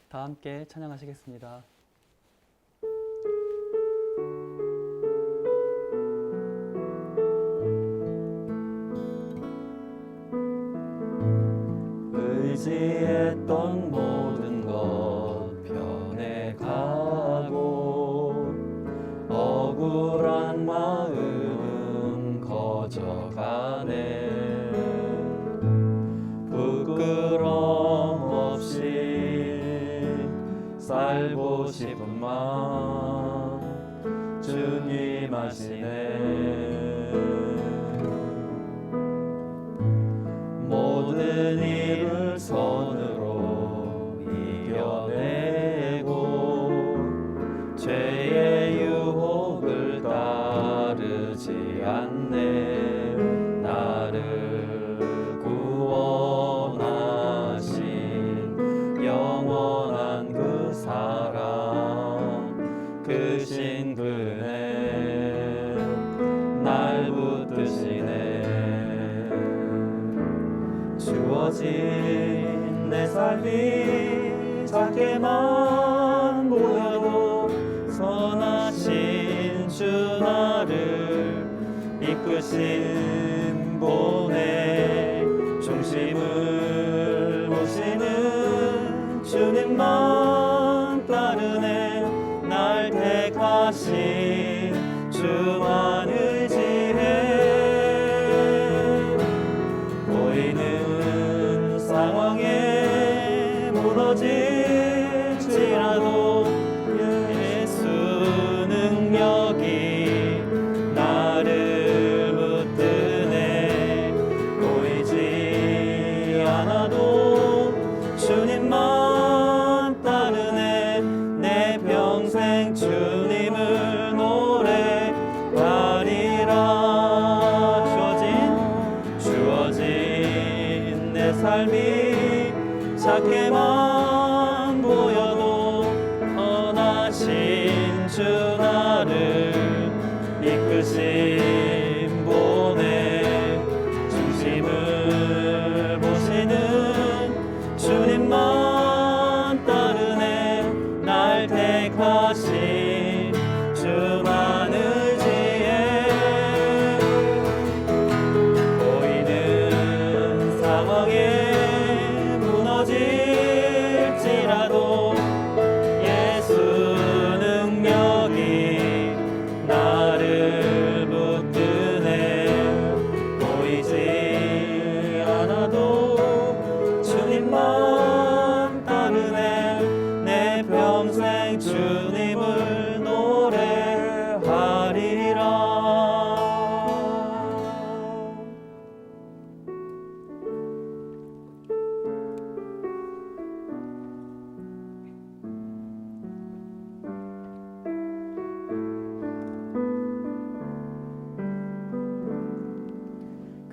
다 함께 찬양하시겠습니다. 의지했던 모든 것 변해가고 억울한 마음 거져가네. 부끄럼 없이 살고 싶은 마음 주님 아시네. 모든 일을 손으로 이겨내고 죄의 유혹을 따르지 않네. 나를 구원하신 영원한 그 사랑 그 신 그네 날 붙드시네. 주어진 내 삶이 작게만 보여도 선하신 주 나를 이끄신 분의 중심을 보시는 주님만 따르네. 날 택하신 주만 의지해. 보이는 상황에 무너질지라도 예수 능력이 나를 붙드네. 보이지 않아도 주님만 따르네. 내 평생 주님을 노래하리라. 주어진 내 삶이 작게만 보여도 선하신 주 나를 이끄신 분의 중심을 보시는 주님만 따르네. 날 택하신 주만 의지해. 보이는 상황에 무너질지라도 예수 능력이 나를 붙드네. 보이지 않아도 주님만 따르네. 내 평생 주님을 노래하리라.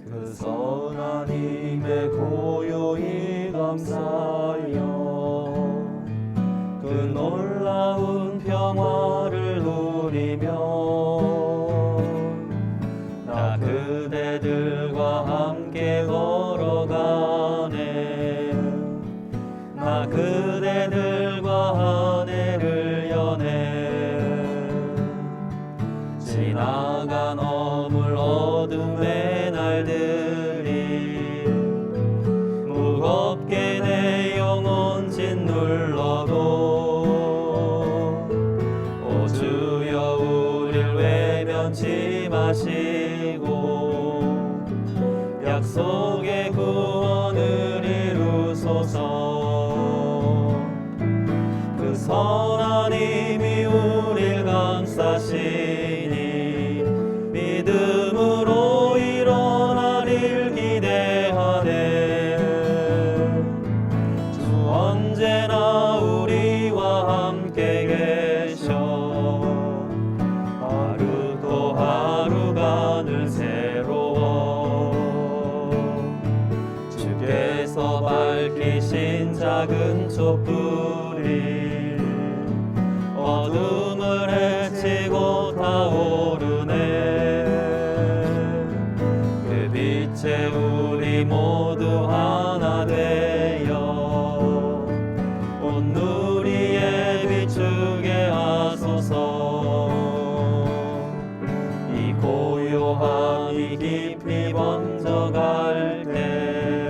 그 선하님의 고요히 감사하여 그 놀라운 평화를 누리며 나 그대들과 함께 걸어가네. 나 그대들과 하늘을 여네. 지나간 어물 어둠의 날들이 무겁게 내 영혼 짓눌러도 오 주여 우릴 외면치 마시고 약속의 구원을 이루소서. 그 선하님이 우릴 감싸시니 믿음으로 일어나릴 기대하네. 주 언제나 우리와 함께 계셔. 하루 또 하루가 늘 새로워. 주께서 밝히신 작은 촛불이 어둠을 헤치고 타오르네. 그 빛에 우리 우리 모두 하나 되어 온 누리에 비추게 하소서. 이 고요함이 깊이 번져갈 때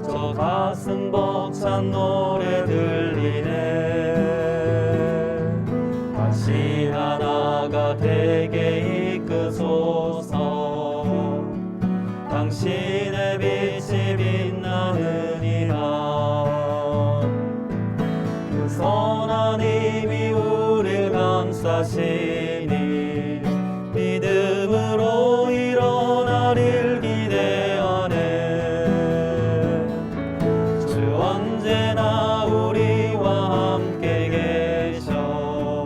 저 가슴 벅찬 노래 들리네. 다시 하나가 되게 이끄소서. 당신의 빛이 빛나느니라. 그 선한 힘이 우릴 감싸시니 믿음으로 일어나릴 기대하네. 주 언제나 우리와 함께 계셔.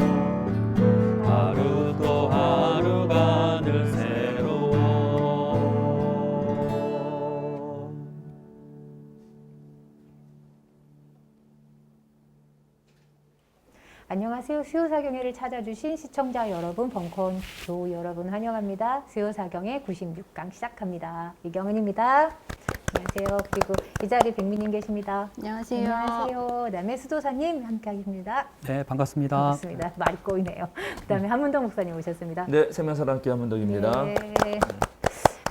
하루 또 하루가 늘 새로워. 안녕하세요. 수요사경회를 찾아주신 시청자 여러분, 벙커원 조 여러분 환영합니다. 수요사경회 96강 시작합니다. 이경은입니다. 안녕하세요. 그리고 이 자리에 백민님 계십니다. 안녕하세요. 안녕하세요. 그다음에 수도사님 함께하십니다. 네, 반갑습니다. 반갑습니다. 말이 꼬이네요. 그다음에 한문덕 목사님 오셨습니다. 네, 생명사랑교회 한문덕입니다. 네.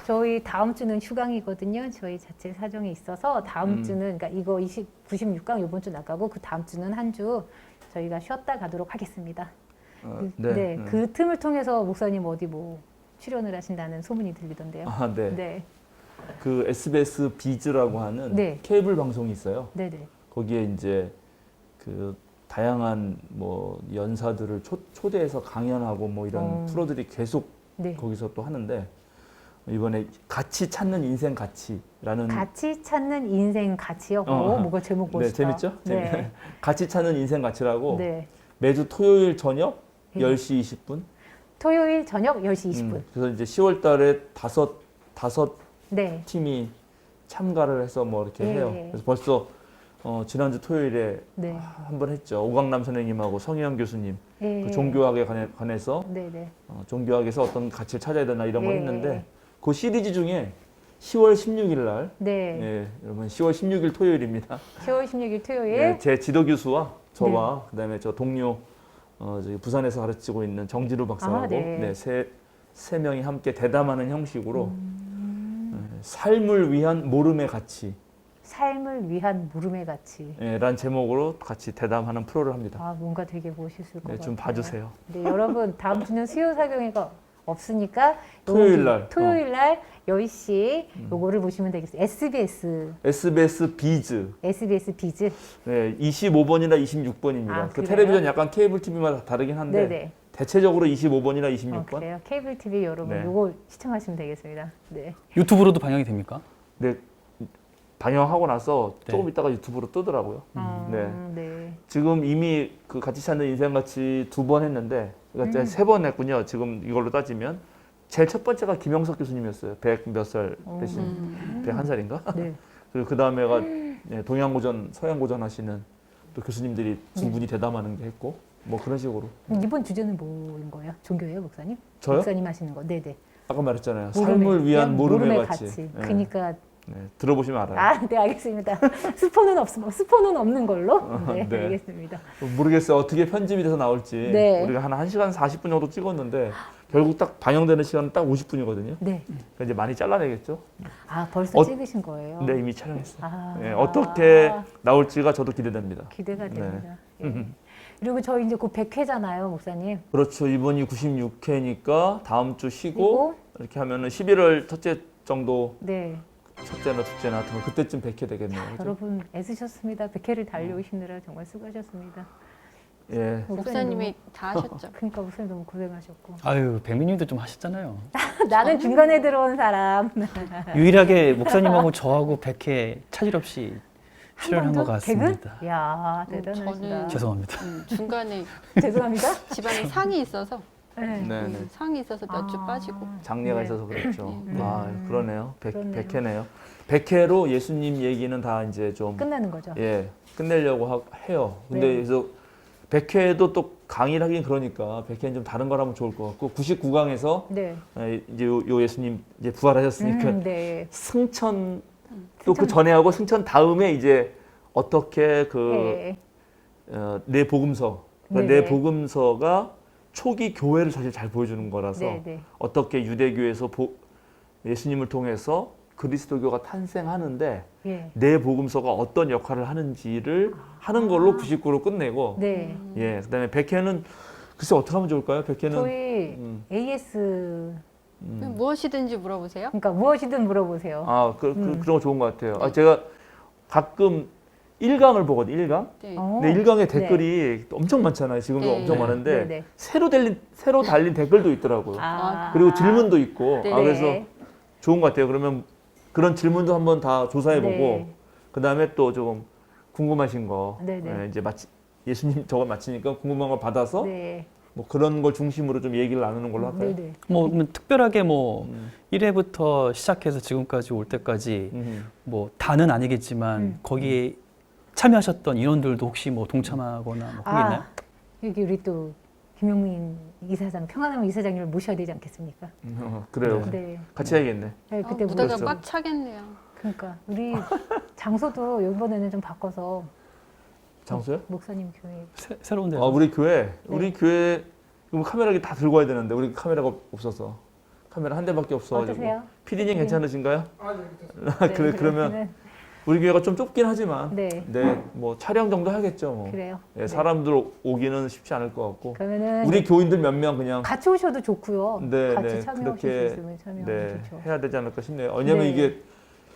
저희 다음 주는 휴강이거든요. 저희 자체 사정이 있어서 다음 주는 그러니까 이거 96강 이번 주 나가고 그 다음 주는 한 주 저희가 쉬었다 가도록 하겠습니다. 네, 그 틈을 통해서 목사님 어디 뭐 출연을 하신다는 소문이 들리던데요. 아, 네. 네, 그 SBS 비즈라고 하는 네. 케이블 방송이 있어요. 네, 네. 거기에 이제 그 다양한 뭐 연사들을 초대해서 강연하고 뭐 이런 프로들이 계속 네. 거기서 또 하는데 이번에 가치 찾는 인생 가치라는 같이 찾는 인생 가치요. 뭐가 제목 멋있다. 네, 재밌죠? 네. 가치 찾는 인생 가치라고 네. 매주 토요일 저녁 네. 10시 20분. 토요일 저녁 10시 20분. 그래서 이제 10월 달에 다섯 네. 팀이 참가를 해서 뭐 이렇게 예. 해요. 그래서 벌써 지난주 토요일에 네. 한 번 했죠. 오강남 선생님하고 성희영 교수님 예. 그 종교학에 관해서 네, 네. 종교학에서 어떤 가치를 찾아야 되나 이런 걸 예. 했는데 그 시리즈 중에 10월 16일 날 네. 예, 여러분 10월 16일 토요일입니다. 10월 16일 토요일. 네, 제 지도 교수와 저와 네. 그다음에 저 동료 저기 부산에서 가르치고 있는 정지루 박사하고 네. 세 명이 함께 대담하는 형식으로 삶을 위한 모름의 가치 삶을 위한 물음의 가치. 란 제목으로 같이 대담하는 프로를 합니다. 아, 뭔가 되게 멋있을 것 네, 같아요. 좀 봐주세요. 네, 여러분 다음 주는 수요 사경회가 없으니까 토요일 날. 토요일 날 10시 요거를 보시면 되겠어요. SBS 비즈 SBS 비즈. 네, 25번이나 26번입니다. 아, 그 그래요? 텔레비전 약간 케이블 TV마다 다르긴 한데 네네. 대체적으로 25번이나 26번. 그래요. 케이블 TV 여러분 네. 요거 시청하시면 되겠습니다. 네. 유튜브로도 방영이 됩니까? 네, 방영하고 나서 네. 조금 있다가 유튜브로 뜨더라고요. 네. 네. 지금 이미 그 같이 찾는 인생같이 2번 했는데 그러니까 3번 했군요. 지금 이걸로 따지면 제일 첫 번째가 김영석 교수님이었어요. 100 몇 살 되신 101살인가? 네. 그리고 그 다음에가 동양고전, 서양고전 하시는 또 교수님들이 두 분이 대담하는 게 했고 뭐 그런 식으로. 이번 주제는 뭐인 거예요? 종교예요, 목사님? 저요? 목사님 하시는 거. 네네. 아까 말했잖아요. 삶을 위한 모름의 가치. 네. 그러니까 네, 들어보시면 알아요. 아, 네, 알겠습니다. 스포는 없는 걸로. 네, 네. 알겠습니다. 모르겠어요. 어떻게 편집이 돼서 나올지. 네. 우리가 한 1시간 40분 정도 찍었는데 결국 딱 방영되는 시간은 딱 50분이거든요. 네. 그러니까 이제 많이 잘라내겠죠. 아, 벌써 찍으신 거예요? 네, 이미 촬영했어요. 아, 네, 어떻게 나올지가 저도 기대됩니다. 기대가 네. 됩니다. 예. 그리고 저희 이제 곧 100회잖아요, 목사님. 그렇죠. 이번이 96회니까 다음 주 쉬고 그리고 이렇게 하면은 11월 첫째 정도 네. 첫째나 둘째나 하여튼 그때쯤 100회 되겠네요. 그죠? 여러분 애쓰셨습니다. 100회를 달려오시느라 정말 수고하셨습니다. 예. 목사님이 다 하셨죠. 그러니까 목사님 너무 고생하셨고. 아유, 백민님도 좀 하셨잖아요. 나는 중간에 들어온 사람. 유일하게 목사님하고 저하고 100회 차질 없이 출연한 것 번도 같습니다. 개그? 야, 대단하시다. 저는 죄송합니다. 중간에 죄송합니다. 집안에 상이 있어서 네. 네, 네. 상이 있어서 몇 주 아. 빠지고 장례가 네. 있어서 그렇죠. 네. 아, 그러네요. 그렇네요. 100회네요. 100회로 예수님 얘기는 다 이제 좀 끝나는 거죠. 예, 끝내려고 해요. 근데 네. 그래서 백회도 또 강의를 하긴 그러니까 백회는 좀 다른 걸 하면 좋을 것 같고 99강에서 네. 이제 요 예수님 이제 부활하셨으니까 네. 승천 또 그 전에 하고 승천 다음에 이제 어떻게 네. 내 복음서 그러니까 네네. 내 복음서가 초기 교회를 사실 잘 보여주는 거라서 네. 어떻게 유대교에서 예수님을 통해서 그리스도교가 탄생하는데 예. 내 복음서가 어떤 역할을 하는지를 하는 걸로 99로 끝내고 네. 예 그다음에 백회는 글쎄 어떻게 하면 좋을까요? 백회는 저희 음. AS 무엇이든지 물어보세요. 그러니까 무엇이든 물어보세요. 그런 거 좋은 것 같아요. 제가 가끔 1강을 보거든요. 1강. 네. 근데 1강에 댓글이 엄청 많잖아요. 지금도 네. 엄청 많은데 네. 새로 달린 댓글도 있더라고요. 그리고 질문도 있고 네. 그래서 좋은 것 같아요. 그러면 그런 질문도 한번 다 조사해보고 네. 그 다음에 또 좀 궁금하신 거 네네. 이제 예수님 저거 마치니까 궁금한 거 받아서 네. 뭐 그런 걸 중심으로 좀 얘기를 나누는 걸로 할까요? 네네. 뭐 특별하게 뭐 음. 1회부터 시작해서 지금까지 올 때까지 뭐 다는 아니겠지만 거기에 참여하셨던 인원들도 혹시 뭐 동참하거나 뭐 그런 게 있나요? 여기 우리 또 김용민 이사장, 평안하면 이사장님을 모셔야 되지 않겠습니까? 그래요. 네. 같이 해야겠네. 네, 그때 무대가 그렇죠. 꽉 차겠네요. 그러니까 우리 장소도 이번에는 좀 바꿔서 장소요? 목사님 교회. 새로운 데. 우리 교회 그럼 카메라 다 들고 와야 되는데 우리 카메라가 없어서 카메라 한 대밖에 없어가지고. 어떠세요? PD님 괜찮으신가요? 네, 그러면 우리 교회가 좀 좁긴 하지만 네. 뭐 촬영 정도 하겠죠. 뭐. 그래요. 예, 네. 사람들 오기는 쉽지 않을 것 같고. 그러면은 우리 교인들 몇 명 그냥 같이 오셔도 좋고요. 네, 같이 네, 참여하실 수 그렇게 있으면 참여하면 좋죠. 해야 되지 않을까 싶네요. 왜냐면 네. 이게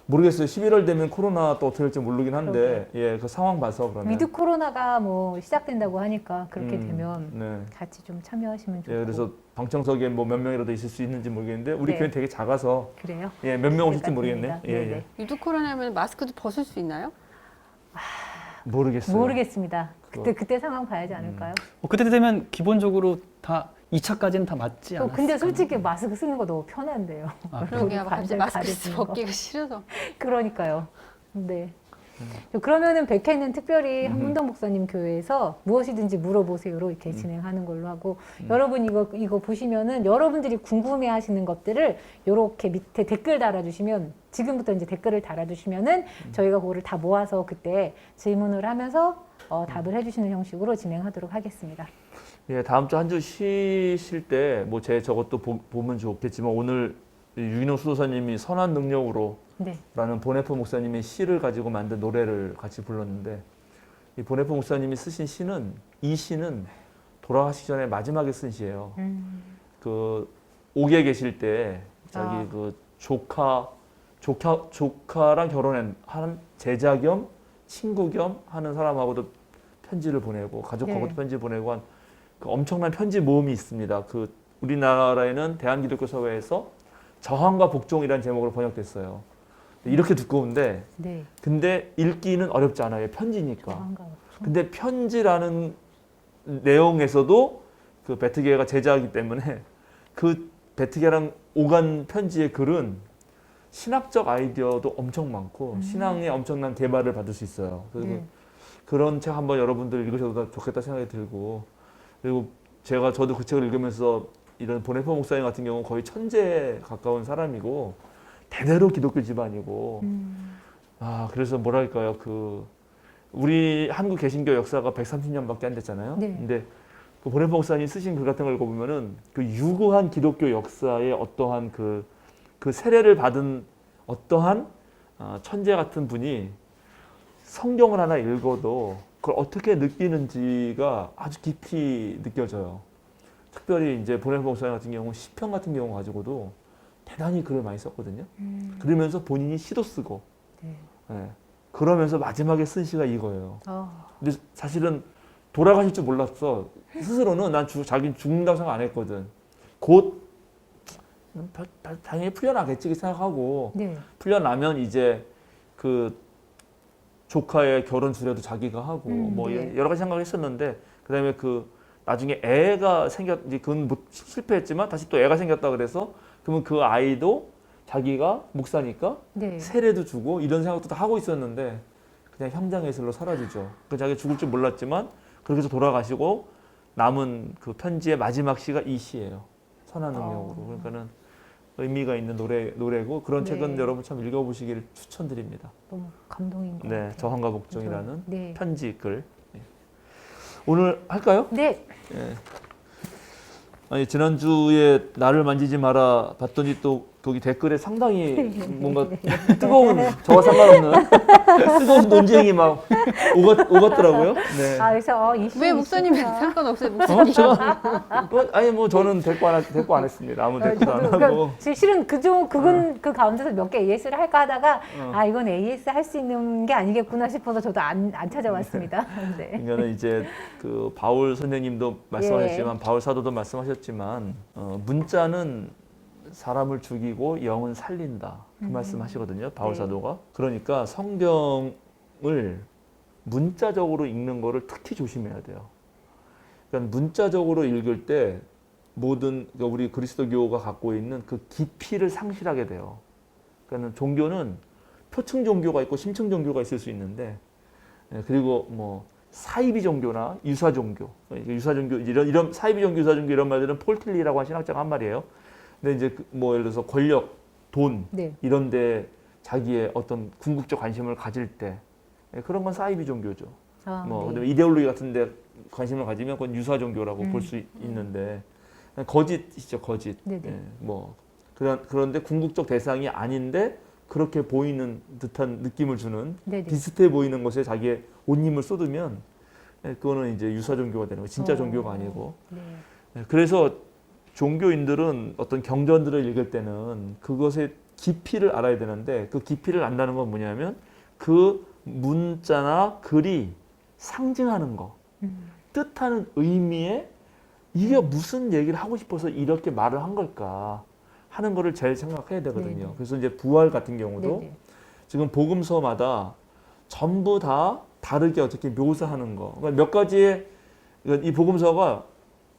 모르겠어요. 11월 되면 코로나 또 어떻게 될지 모르긴 한데 예, 그 상황 봐서 그러면 위드 코로나가 뭐 시작된다고 하니까 그렇게 되면 네. 같이 좀 참여하시면 좋고. 예, 그래서 방청석에 뭐 몇 명이라도 있을 수 있는지 모르겠는데 우리 네. 교회는 되게 작아서 그래요? 예, 몇 명 오실지 네, 모르겠네. 맞습니다. 예, 네네. 예. 유두 코로나면 마스크도 벗을 수 있나요? 모르겠어요. 모르겠습니다. 그때 상황 봐야지 않을까요? 그때 되면 기본적으로 다 2차까지는 다 맞지 않았어요? 근데 솔직히 마스크 쓰는 거 너무 편한데요. 그러게요. 갑자기 관절 마스크 가려지는 거. 벗기가 싫어서. 그러니까요. 네. 그러면은 백회는 특별히 한문덕 목사님 교회에서 무엇이든지 물어보세요로 이렇게 진행하는 걸로 하고 여러분 이거 보시면은 여러분들이 궁금해하시는 것들을 이렇게 밑에 댓글 달아주시면 지금부터 이제 댓글을 달아주시면은 저희가 그거를 다 모아서 그때 질문을 하면서 답을 해주시는 형식으로 진행하도록 하겠습니다. 예, 다음 주 한 주 쉬실 때 뭐 제 저것도 보면 좋겠지만 오늘 유인호 수도사님이 선한 능력으로 네. 라는 보네포 목사님의 시를 가지고 만든 노래를 같이 불렀는데 이 보네포 목사님이 쓰신 시는 이 시는 돌아가시기 전에 마지막에 쓴 시예요. 그 옥에 계실 때 자기 그 조카랑 결혼한 제자 겸 친구 겸 하는 사람하고도 편지를 보내고 가족하고도 네. 편지 보내고 한 그 엄청난 편지 모음이 있습니다. 그 우리나라에는 대한기독교 사회에서 저항과 복종이라는 제목으로 번역됐어요. 이렇게 두꺼운데 네. 근데 읽기는 어렵지 않아요. 편지니까. 저항과 근데 편지라는 내용에서도 그 베트게가 제자이기 때문에 그 베트게랑 오간 편지의 글은 신학적 아이디어도 엄청 많고 신앙의 엄청난 개발을 받을 수 있어요. 그리고 그런 책 한번 여러분들 읽으셔도 좋겠다 생각이 들고 그리고 저도 그 책을 읽으면서 이런 보네포 목사님 같은 경우는 거의 천재에 가까운 사람이고 대대로 기독교 집안이고 그래서 뭐랄까요 우리 한국 개신교 역사가 130년밖에 안 됐잖아요. 네. 근데 그 보네포 목사님 쓰신 글 같은 걸 읽어보면은 그 유구한 기독교 역사의 어떠한 그 세례를 받은 어떠한 천재 같은 분이 성경을 하나 읽어도 그걸 어떻게 느끼는지가 아주 깊이 느껴져요. 특별히 이제 보네포 목사님 같은 경우 시편 같은 경우 가지고도 대단히 글을 많이 썼거든요. 그러면서 본인이 시도 쓰고, 네. 예. 그러면서 마지막에 쓴 시가 이거예요. 근데 사실은 돌아가실 줄 몰랐어. 스스로는 자기는 죽는다고 생각 안 했거든. 곧 당연히 풀려나겠지 생각하고 네. 풀려나면 이제 그 조카의 결혼 수레도 자기가 하고 뭐 네. 여러 가지 생각을 했었는데 그다음에 나중에 애가 이제 그건 실패했지만 다시 또 애가 생겼다 그래서 그러면 그 아이도 자기가 목사니까 네. 세례도 주고 이런 생각도 다 하고 있었는데 그냥 현장예술로 사라지죠. 그 자기 죽을 줄 몰랐지만 그렇게 해서 돌아가시고 남은 그 편지의 마지막 시가 이 시예요. 선한 능력으로. 그러니까는 의미가 있는 노래고 그런 네. 책은 여러분 참 읽어보시기를 추천드립니다. 너무 감동인 것 네, 같아요. 저항과 복종이라는 네. 편지 글. 네. 오늘 할까요? 네. 예. 아니 지난주에 나를 만지지 마라 봤더니 또 거기 댓글에 상당히 뭔가 뜨거운 저와 상관없는 뜨거운 논쟁이 막 오갔더라고요. 네. 아, 그래서 이슈 왜 목사님이 있으니까. 상관없어요? 목사님. 아니 뭐 저는 대꾸 안 했습니다. 아무 대꾸도 안 저도 하고. 실은 그건 그 가운데서 몇 개 AS를 할까 하다가 아 이건 AS 할 수 있는 게 아니겠구나 싶어서 저도 안 찾아왔습니다. 네. 그러니까 이제 그 바울 선생님도 말씀하셨지만 바울 사도도 말씀하셨지만 문자는 사람을 죽이고 영은 살린다 그 말씀하시거든요. 바울 네. 사도가. 그러니까 성경을 문자적으로 읽는 거를 특히 조심해야 돼요. 그러니까 문자적으로 읽을 때 모든 그러니까 우리 그리스도교가 갖고 있는 그 깊이를 상실하게 돼요. 그러니까 종교는 표층 종교가 있고 심층 종교가 있을 수 있는데 그리고 뭐 사이비 종교나 유사 종교, 유사 종교 이런 사이비 종교, 유사 종교 이런 말들은 폴 틸리라고 하는 신학자가 한 말이에요. 근데 이제 뭐 예를 들어서 권력, 돈 네. 이런데 자기의 어떤 궁극적 관심을 가질 때 그런 건 사이비 종교죠. 뭐 네. 근데 이데올로기 같은데 관심을 가지면 그건 유사 종교라고 볼 수 있는데 거짓이죠, 거짓. 네네. 예, 뭐 그런데 궁극적 대상이 아닌데 그렇게 보이는 듯한 느낌을 주는 네네. 비슷해 보이는 것에 자기의 온 힘을 쏟으면 그거는 이제 유사 종교가 되는 거예요. 진짜 종교가 아니고. 네. 그래서 종교인들은 어떤 경전들을 읽을 때는 그것의 깊이를 알아야 되는데 그 깊이를 안다는 건 뭐냐면 그 문자나 글이 상징하는 거, 뜻하는 의미에 이게 무슨 얘기를 하고 싶어서 이렇게 말을 한 걸까 하는 거를 제일 생각해야 되거든요. 네네. 그래서 이제 부활 같은 경우도 네네. 지금 복음서마다 전부 다 다르게 어떻게 묘사하는 거. 그러니까 몇 가지의 이 복음서가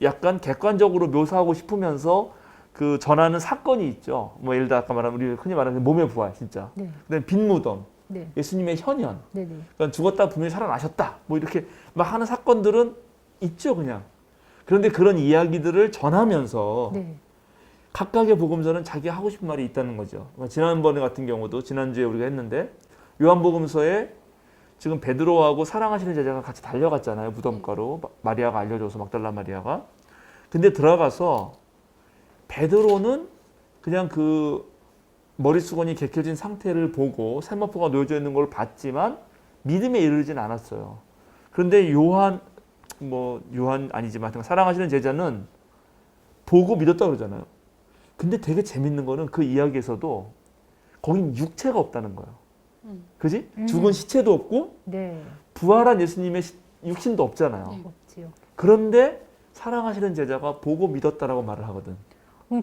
약간 객관적으로 묘사하고 싶으면서 그 전하는 사건이 있죠. 뭐 예를 들어 아까 말한 우리 흔히 말하는 몸의 부활 진짜. 네. 그다음에 빈 무덤, 네. 예수님의 현현. 네네. 그러니까 죽었다 분명히 살아나셨다. 뭐 이렇게 막 하는 사건들은 있죠, 그냥. 그런데 그런 이야기들을 전하면서 네. 각각의 복음서는 자기 하고 싶은 말이 있다는 거죠. 그러니까 지난번에 같은 경우도 지난주에 우리가 했는데 요한복음서에 지금 베드로하고 사랑하시는 제자가 같이 달려갔잖아요. 무덤가로. 마리아가 알려줘서 막달라 마리아가. 근데 들어가서 베드로는 그냥 그 머릿수건이 개켜진 상태를 보고 세마포가 놓여져 있는 걸 봤지만 믿음에 이르진 않았어요. 그런데 요한 아니지만 사랑하시는 제자는 보고 믿었다 그러잖아요. 근데 되게 재밌는 거는 그 이야기에서도 거긴 육체가 없다는 거예요. 그지? 죽은 시체도 없고 네. 부활한 예수님의 육신도 없잖아요. 네. 없지요. 그런데 사랑하시는 제자가 보고 믿었다라고 말을 하거든.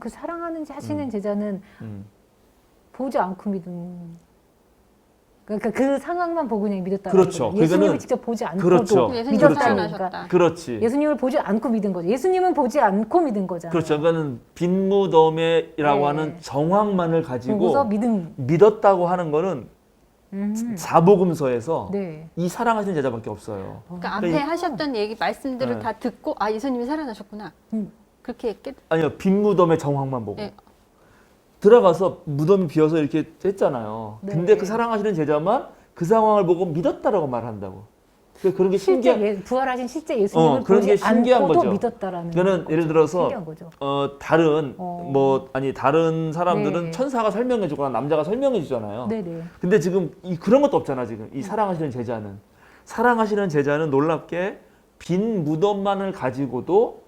그 사랑하는 하시는 제자는 보지 않고 믿은. 그러니까 그 상황만 보고 그냥 믿었다는 그렇죠. 거죠. 예수님을 그거는 직접 보지 않고도 그렇죠. 예수님 그렇죠. 살아나셨다. 그렇지. 예수님을 보지 않고 믿은 거죠. 예수님은 보지 않고 믿은 거잖아요. 그렇죠. 그러니까는 빈 무덤에라고 네. 하는 정황만을 가지고 보고서 믿음. 믿었다고 하는 거는 사복음서에서 네. 이 사랑하시는 제자밖에 없어요. 그러니까 앞에 그러니까 하셨던 얘기 말씀들을 네. 다 듣고 아 예수님이 살아나셨구나. 그렇게 아니요, 빈 무덤의 정황만 보고 네. 들어가서 무덤이 비어서 이렇게 했잖아요. 네. 근데 그 사랑하시는 제자만 그 상황을 보고 믿었다라고 말한다고. 그런 게 실제 신기한. 부활하신 실제 예수님을 그런 게 보지 신기한 않고도 거죠. 믿었다라는 그러니까는 거죠. 예를 들어서 신기한 거죠. 다른 사람들은 네. 천사가 설명해 주거나 남자가 설명해 주잖아요. 네네. 근데 지금 그런 것도 없잖아, 지금. 이 사랑하시는 제자는 놀랍게 빈 무덤만을 가지고도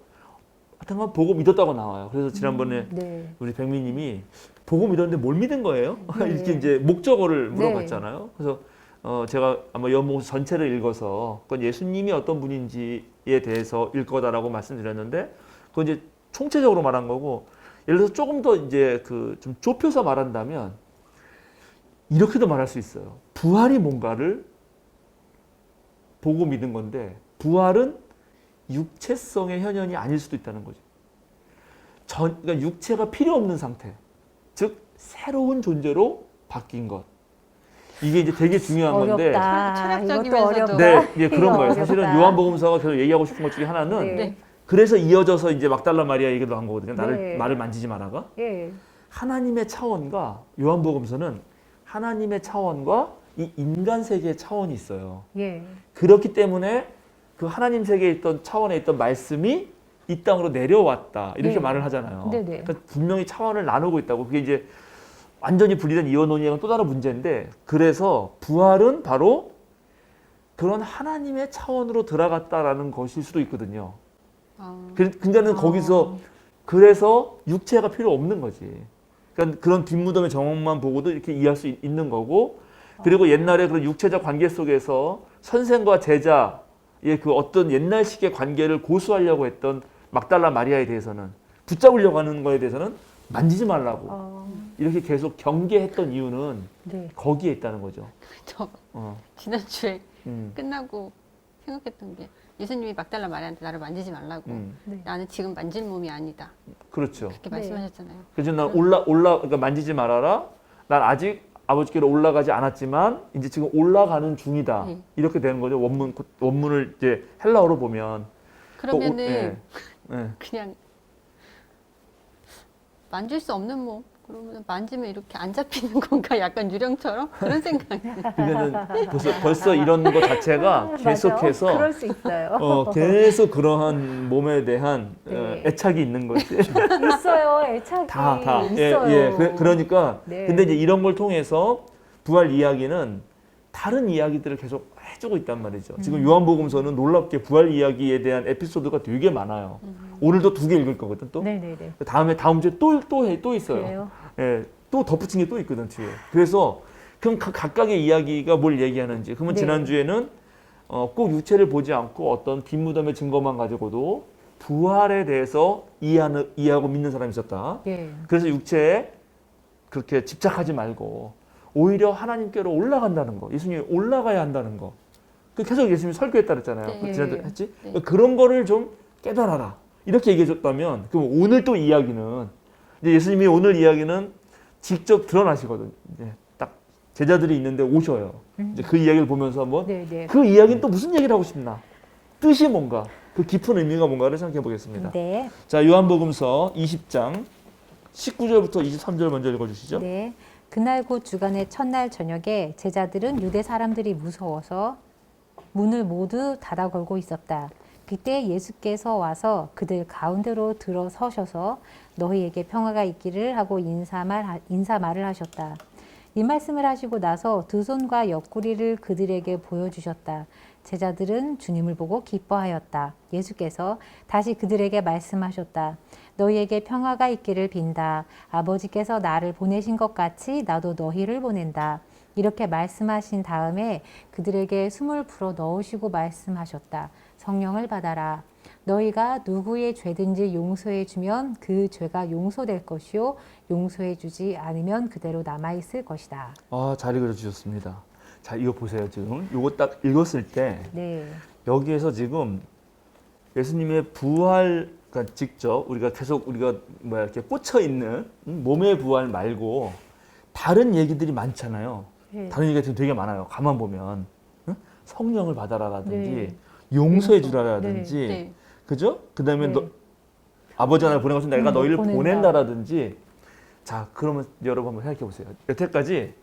하여튼 건 보고 믿었다고 나와요. 그래서 지난번에 네. 우리 백미님이 보고 믿었는데 뭘 믿은 거예요? 네. 이렇게 이제 목적어를 물어봤잖아요. 그래서 제가 아마 연목서 전체를 읽어서 그건 예수님이 어떤 분인지에 대해서 읽 거다라고 말씀드렸는데 그건 이제 총체적으로 말한 거고 예를 들어서 조금 더 이제 좀 좁혀서 말한다면 이렇게도 말할 수 있어요. 부활이 뭔가를 보고 믿은 건데 부활은 육체성의 현현이 아닐 수도 있다는 거죠. 그러니까 육체가 필요 없는 상태, 즉 새로운 존재로 바뀐 것. 이게 이제 되게 중요한 건데. 어렵다. 철학적이면서도. 이것도 어렵다. 네, 예, 그런 이거 거예요. 사실은 어렵다. 요한복음서가 계속 얘기하고 싶은 것 중에 하나는 네. 네. 그래서 이어져서 이제 막달라 마리아 얘기도 한 거거든요. 네. 말을 만지지 마라가. 예. 하나님의 차원과 요한복음서는 하나님의 차원과 이 인간 세계의 차원이 있어요. 예. 그렇기 때문에 그 하나님 세계에 있던 차원에 있던 말씀이 이 땅으로 내려왔다. 이렇게 네. 말을 하잖아요. 네네. 그러니까 분명히 차원을 나누고 있다고. 그게 이제 완전히 분리된 이원 논의는 또 다른 문제인데, 그래서 부활은 바로 그런 하나님의 차원으로 들어갔다라는 것일 수도 있거든요. 그러니까는 거기서 그래서 육체가 필요 없는 거지. 그러니까 그런 뒷무덤의 정황만 보고도 이렇게 이해할 수 있는 거고, 그리고 옛날에 그런 육체적 관계 속에서 선생과 제자의 그 어떤 옛날식의 관계를 고수하려고 했던 막달라 마리아에 대해서는, 붙잡으려고 하는 거에 대해서는 만지지 말라고 이렇게 계속 경계했던 이유는 네. 거기에 있다는 거죠. 저 어. 지난주에 음. 끝나고 생각했던 게 예수님이 막달라 마리아한테 나를 만지지 말라고. 네. 나는 지금 만질 몸이 아니다. 그렇죠. 그렇게 네. 말씀하셨잖아요. 그래서 난 그러니까 만지지 말아라. 난 아직 아버지께로 올라가지 않았지만 이제 지금 올라가는 중이다. 네. 이렇게 되는 거죠. 원문을 이제 헬라어로 보면. 그러면은 예. 예. 그냥 만질 수 없는 몸. 그러면 만지면 이렇게 안 잡히는 건가? 약간 유령처럼 그런 생각이. 그러면은 벌써 이런 거 자체가 계속해서 맞아. 그럴 수 있어요. 계속 그러한 몸에 대한 네. 애착이 있는 거지. 있어요. 애착이 다. 있어요. 예. 그러니까 네. 근데 이제 이런 걸 통해서 부활 이야기는 다른 이야기들을 계속 해주고 있단 말이죠. 지금 요한복음서는 놀랍게 부활 이야기에 대한 에피소드가 되게 많아요. 오늘도 2개 읽을 거거든 또. 네네네. 다음 주에 또 있어요. 그래요? 예, 또 덧붙인 게 또 있거든 뒤에. 그래서 그럼 각각의 이야기가 뭘 얘기하는지. 그러면 네. 지난 주에는 꼭 육체를 보지 않고 어떤 뒷무덤의 증거만 가지고도 부활에 대해서 이해하고 믿는 사람이 있었다. 예. 그래서 육체에 그렇게 집착하지 말고 오히려 하나님께로 올라간다는 거. 예수님이 올라가야 한다는 거. 그 계속 예수님이 설교했다 그랬잖아요. 네. 지난주에 했지? 네. 그런 거를 좀 깨달아라. 이렇게 얘기해 줬다면 그럼 오늘 또 이야기는 이제 예수님이 오늘 이야기는 직접 드러나시거든요. 이제 딱 제자들이 있는데 오셔요. 이제 그 이야기를 보면서 한번 네네. 그 이야기는 또 무슨 얘기를 하고 싶나? 뜻이 뭔가? 그 깊은 의미가 뭔가를 생각해 보겠습니다. 네. 자, 요한복음서 20장 19절부터 23절 먼저 읽어 주시죠. 네. 그날 곧 주간의 첫날 저녁에 제자들은 유대 사람들이 무서워서 문을 모두 닫아 걸고 있었다. 그때 예수께서 와서 그들 가운데로 들어서셔서 너희에게 평화가 있기를 하고 인사말을 하셨다. 이 말씀을 하시고 나서 두 손과 옆구리를 그들에게 보여주셨다. 제자들은 주님을 보고 기뻐하였다. 예수께서 다시 그들에게 말씀하셨다. 너희에게 평화가 있기를 빈다. 아버지께서 나를 보내신 것 같이 나도 너희를 보낸다. 이렇게 말씀하신 다음에 그들에게 숨을 불어 넣으시고 말씀하셨다. 성령을 받아라. 너희가 누구의 죄든지 용서해 주면 그 죄가 용서될 것이요 용서해 주지 않으면 그대로 남아 있을 것이다. 아, 잘 읽어 주셨습니다. 자, 이거 보세요. 지금 이거 딱 읽었을 때 네. 여기에서 지금 예수님의 부활, 그러니까 직접 우리가 계속 이렇게 꽂혀 있는 몸의 부활 말고 다른 얘기들이 많잖아요. 네. 다른 얘기가 지금 되게 많아요. 가만 보면 성령을 받아라라든지 네. 용서해 주라라든지, 네. 그죠? 그다음에 네. 아버지 하나를 보낸 것은 내가 너희를 보낸다. 보낸다라든지. 자, 그러면 여러분 한번 생각해 보세요. 여태까지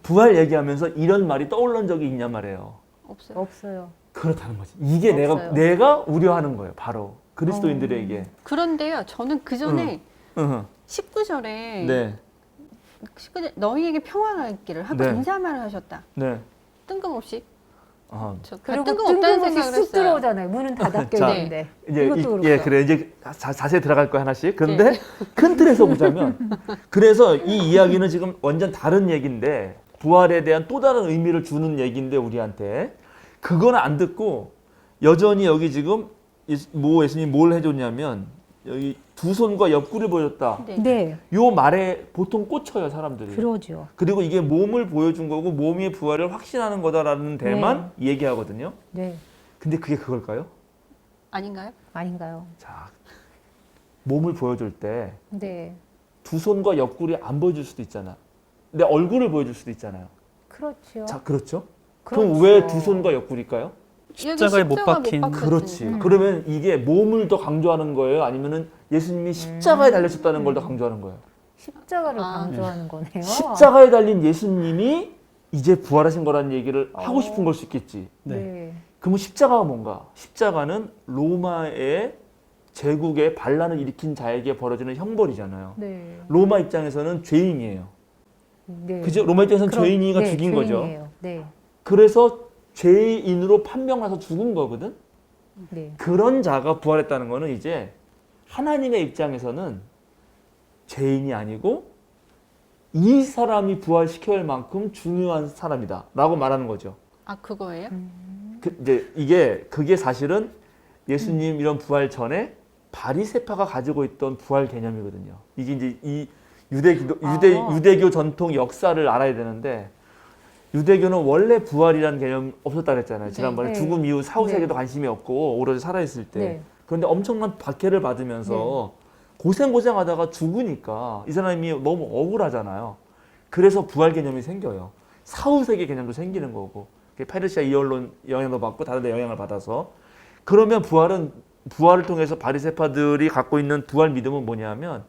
부활 얘기하면서 이런 말이 떠올른 적이 있냐 말이에요. 없어요. 없어요. 그렇다는 거지. 이게 없어요. 내가 우려하는 거예요. 바로 그리스도인들에게. 그런데요, 저는 그 전에 응. 19절에 네, 너희에게 평화가 있기를 하고 네. 인사말을 하셨다. 네. 뜬금없이. 아, 저 그리고 뜬금없다는 뜬금없이 생각을 쑥 했어요. 들어오잖아요. 문은 다 닫혀 자, 있는데. 이제 이것도 그렇고요. 예, 그래 이제 자세히 들어갈 거야 하나씩. 그런데 네. 큰 틀에서 보자면, 그래서 이 이야기는 지금 완전 다른 얘기인데 부활에 대한 또 다른 의미를 주는 얘기인데 우리한테 그거는 안 듣고 여전히 여기 지금 예수님이 뭘 해줬냐면 여기 두 손과 옆구리를 보여줬다. 네. 네. 요 말에 보통 꽂혀요 사람들이. 그러죠. 그리고 이게 몸을 보여준 거고 몸의 부활을 확신하는 거다라는 데만 얘기하거든요. 네. 근데 그게 그걸까요? 아닌가요? 아닌가요? 자, 몸을 보여줄 때 두 네. 손과 옆구리 안 보여줄 수도 있잖아. 내 얼굴을 보여줄 수도 있잖아요. 그렇죠. 자, 그렇죠. 그렇죠. 그럼 왜 두 손과 옆구리일까요? 십자가에 못 박힌 그렇지. 그러면 이게 몸을 더 강조하는 거예요? 아니면은 예수님이 십자가에 달리셨다는 걸 더 강조하는 거예요? 십자가를 아. 강조하는 거네요. 십자가에 달린 예수님이 이제 부활하신 거라는 얘기를 하고 싶은 걸 수 있겠지. 네. 그러면 십자가가 뭔가? 십자가는 로마의 제국의 반란을 일으킨 자에게 벌어지는 형벌이잖아요. 네. 로마 입장에서는 죄인이에요. 네. 그죠? 로마 입장에서는 그럼, 죄인이가 네, 죽인 거죠. 죄인이에요. 네. 그래서 죄인으로 판명나서 죽은 거거든. 네. 그런 자가 부활했다는 거는 이제 하나님의 입장에서는 죄인이 아니고 이 사람이 부활시켜야 할 만큼 중요한 사람이다 라고 말하는 거죠. 아, 그거예요? 이제 그게 사실은 예수님 이런 부활 전에 바리새파가 가지고 있던 부활 개념이거든요. 이게 이제 이 유대교 전통 역사를 알아야 되는데, 유대교는 원래 부활이라는 개념 없었다 그랬잖아요. 지난번에 네. 죽음 이후 사후세계도 네. 관심이 없고 오로지 살아있을 때. 네. 그런데 엄청난 박해를 받으면서 고생하다가 죽으니까 이 사람이 너무 억울하잖아요. 그래서 부활 개념이 생겨요. 사후세계 개념도 생기는 거고, 페르시아 이언론 영향도 받고 다른 데 영향을 받아서. 그러면 부활을 통해서 바리새파들이 갖고 있는 부활 믿음은 뭐냐면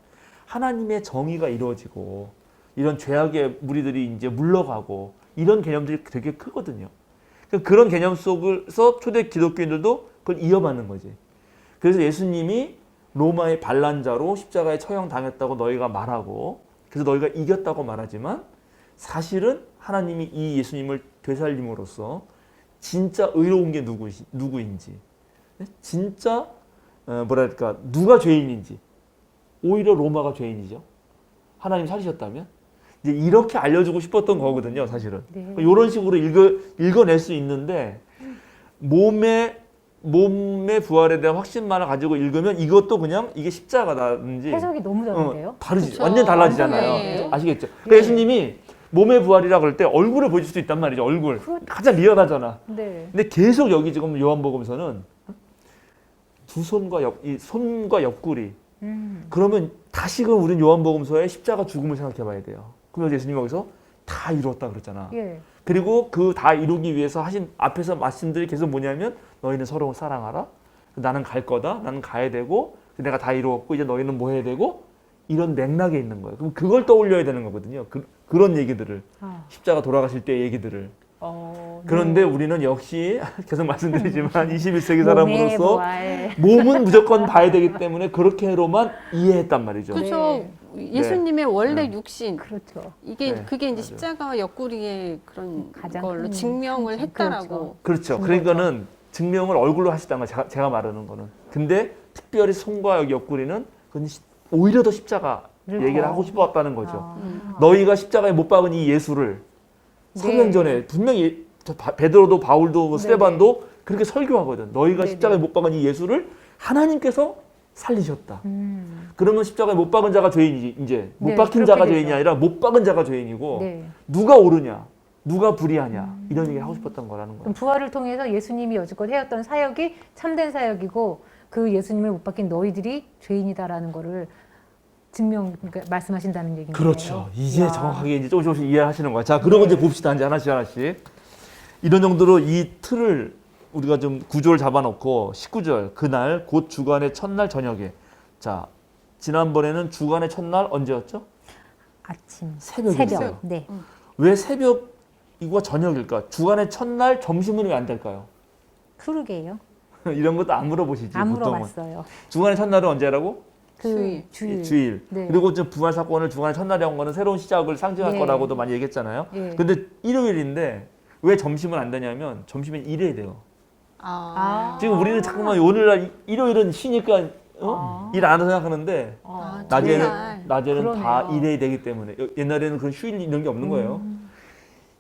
하나님의 정의가 이루어지고 이런 죄악의 무리들이 이제 물러가고 이런 개념들이 되게 크거든요. 그런 개념 속에서 초대 기독교인들도 그걸 이어받는 거지. 그래서 예수님이 로마의 반란자로 십자가에 처형당했다고 너희가 말하고, 그래서 너희가 이겼다고 말하지만 사실은 하나님이 이 예수님을 되살림으로써 진짜 의로운 게 누구인지, 진짜 뭐랄까 누가 죄인인지, 오히려 로마가 죄인이죠. 하나님 살리셨다면 이제 이렇게 알려주고 싶었던 거거든요, 사실은. 네. 이런 식으로 읽어낼 수 있는데 몸의 부활에 대한 확신만을 가지고 읽으면 이것도 그냥 이게 십자가다든지 해석이 너무 다른데요? 다르지. 그쵸. 완전 달라지잖아요. 완전히. 아시겠죠? 그러니까 예수님이 몸의 부활이라 그럴 때 얼굴을 보여줄 수도 있단 말이죠. 얼굴. 가장 리얼하잖아. 네. 근데 계속 여기 지금 요한복음에서는 두 손과 손과 옆구리. 그러면 다시금 우린 요한복음서의 십자가 죽음을 생각해 봐야 돼요. 그럼 예수님이 거기서 다 이루었다 그랬잖아. 예. 그리고 그 다 이루기 위해서 하신 앞에서 말씀들이 계속 뭐냐면 너희는 서로 사랑하라. 나는 갈 거다. 나는 가야 되고 내가 다 이루었고 이제 너희는 뭐 해야 되고, 이런 맥락에 있는 거예요. 그럼 그걸 떠올려야 되는 거거든요. 그런 얘기들을, 십자가 돌아가실 때의 얘기들을. 그런데 우리는 역시 계속 말씀드리지만 21세기 사람으로서 몸은 무조건 봐야 되기 때문에 그렇게로만 이해했단 말이죠. 그렇죠. 예수님의 원래 네. 육신. 그렇죠. 이게 네, 그게 이제 맞아요. 십자가와 옆구리의 그런 가장 걸로 큰 증명을 했다라고. 그렇죠. 그렇죠. 그러니까는 증명을 얼굴로 하시다는 거 제가 말하는 거는. 근데 특별히 손과 여기 옆구리는 그건 오히려 더 십자가 얘기를 하고 싶었다는 거죠. 너희가 십자가에 못 박은 이 예수를 사도행전에 분명히 베드로도 바울도 스데반도 그렇게 설교하거든. 너희가 네네. 십자가에 못 박은 이 예수를 하나님께서 살리셨다. 그러면 십자가에 못 박은 자가 죄인이지. 이제 못 네, 박힌 그렇게 자가 되죠. 죄인이 아니라 못 박은 자가 죄인이고, 네. 누가 옳으냐, 누가 불의하냐, 이런 얘기를 하고 싶었던 거라는 거예요. 그럼 부활을 통해서 예수님이 여지껏 해왔던 사역이 참된 사역이고 그 예수님을 못 박힌 너희들이 죄인이다라는 거를 그러니까 말씀하신다는 얘기인 거예요. 그렇죠. 이제 야. 정확하게 이제 조금씩 이해하시는 거예요. 자, 그러고 이제 봅시다. 이제 하나씩. 이런 정도로 이 틀을 우리가 좀 구조를 잡아놓고 19절 그날 곧 주간의 첫날 저녁에. 자, 지난번에는 주간의 첫날 언제였죠? 아침, 새벽이었어요. 새벽. 네. 왜 새벽이고 저녁일까? 주간의 첫날 점심은 왜 안 될까요? 그러게요. 이런 것도 안 물어보시지. 안 보통은. 물어봤어요. 주간의 첫날은 언제라고? 그 주일. 주일. 네. 그리고 좀 부활 사건을 주간의 첫날에 한 거는 새로운 시작을 상징할 네. 거라고도 많이 얘기했잖아요. 예. 근데 일요일인데 왜 점심은 안 되냐면 점심은 일해야 돼요. 아. 지금 우리는 잠깐만 오늘날 일요일은 쉬니까 일 안 한다고 생각하는데 아, 낮에는 정말. 다 그러네요. 일해야 되기 때문에 옛날에는 그런 휴일 이런 게 없는 거예요.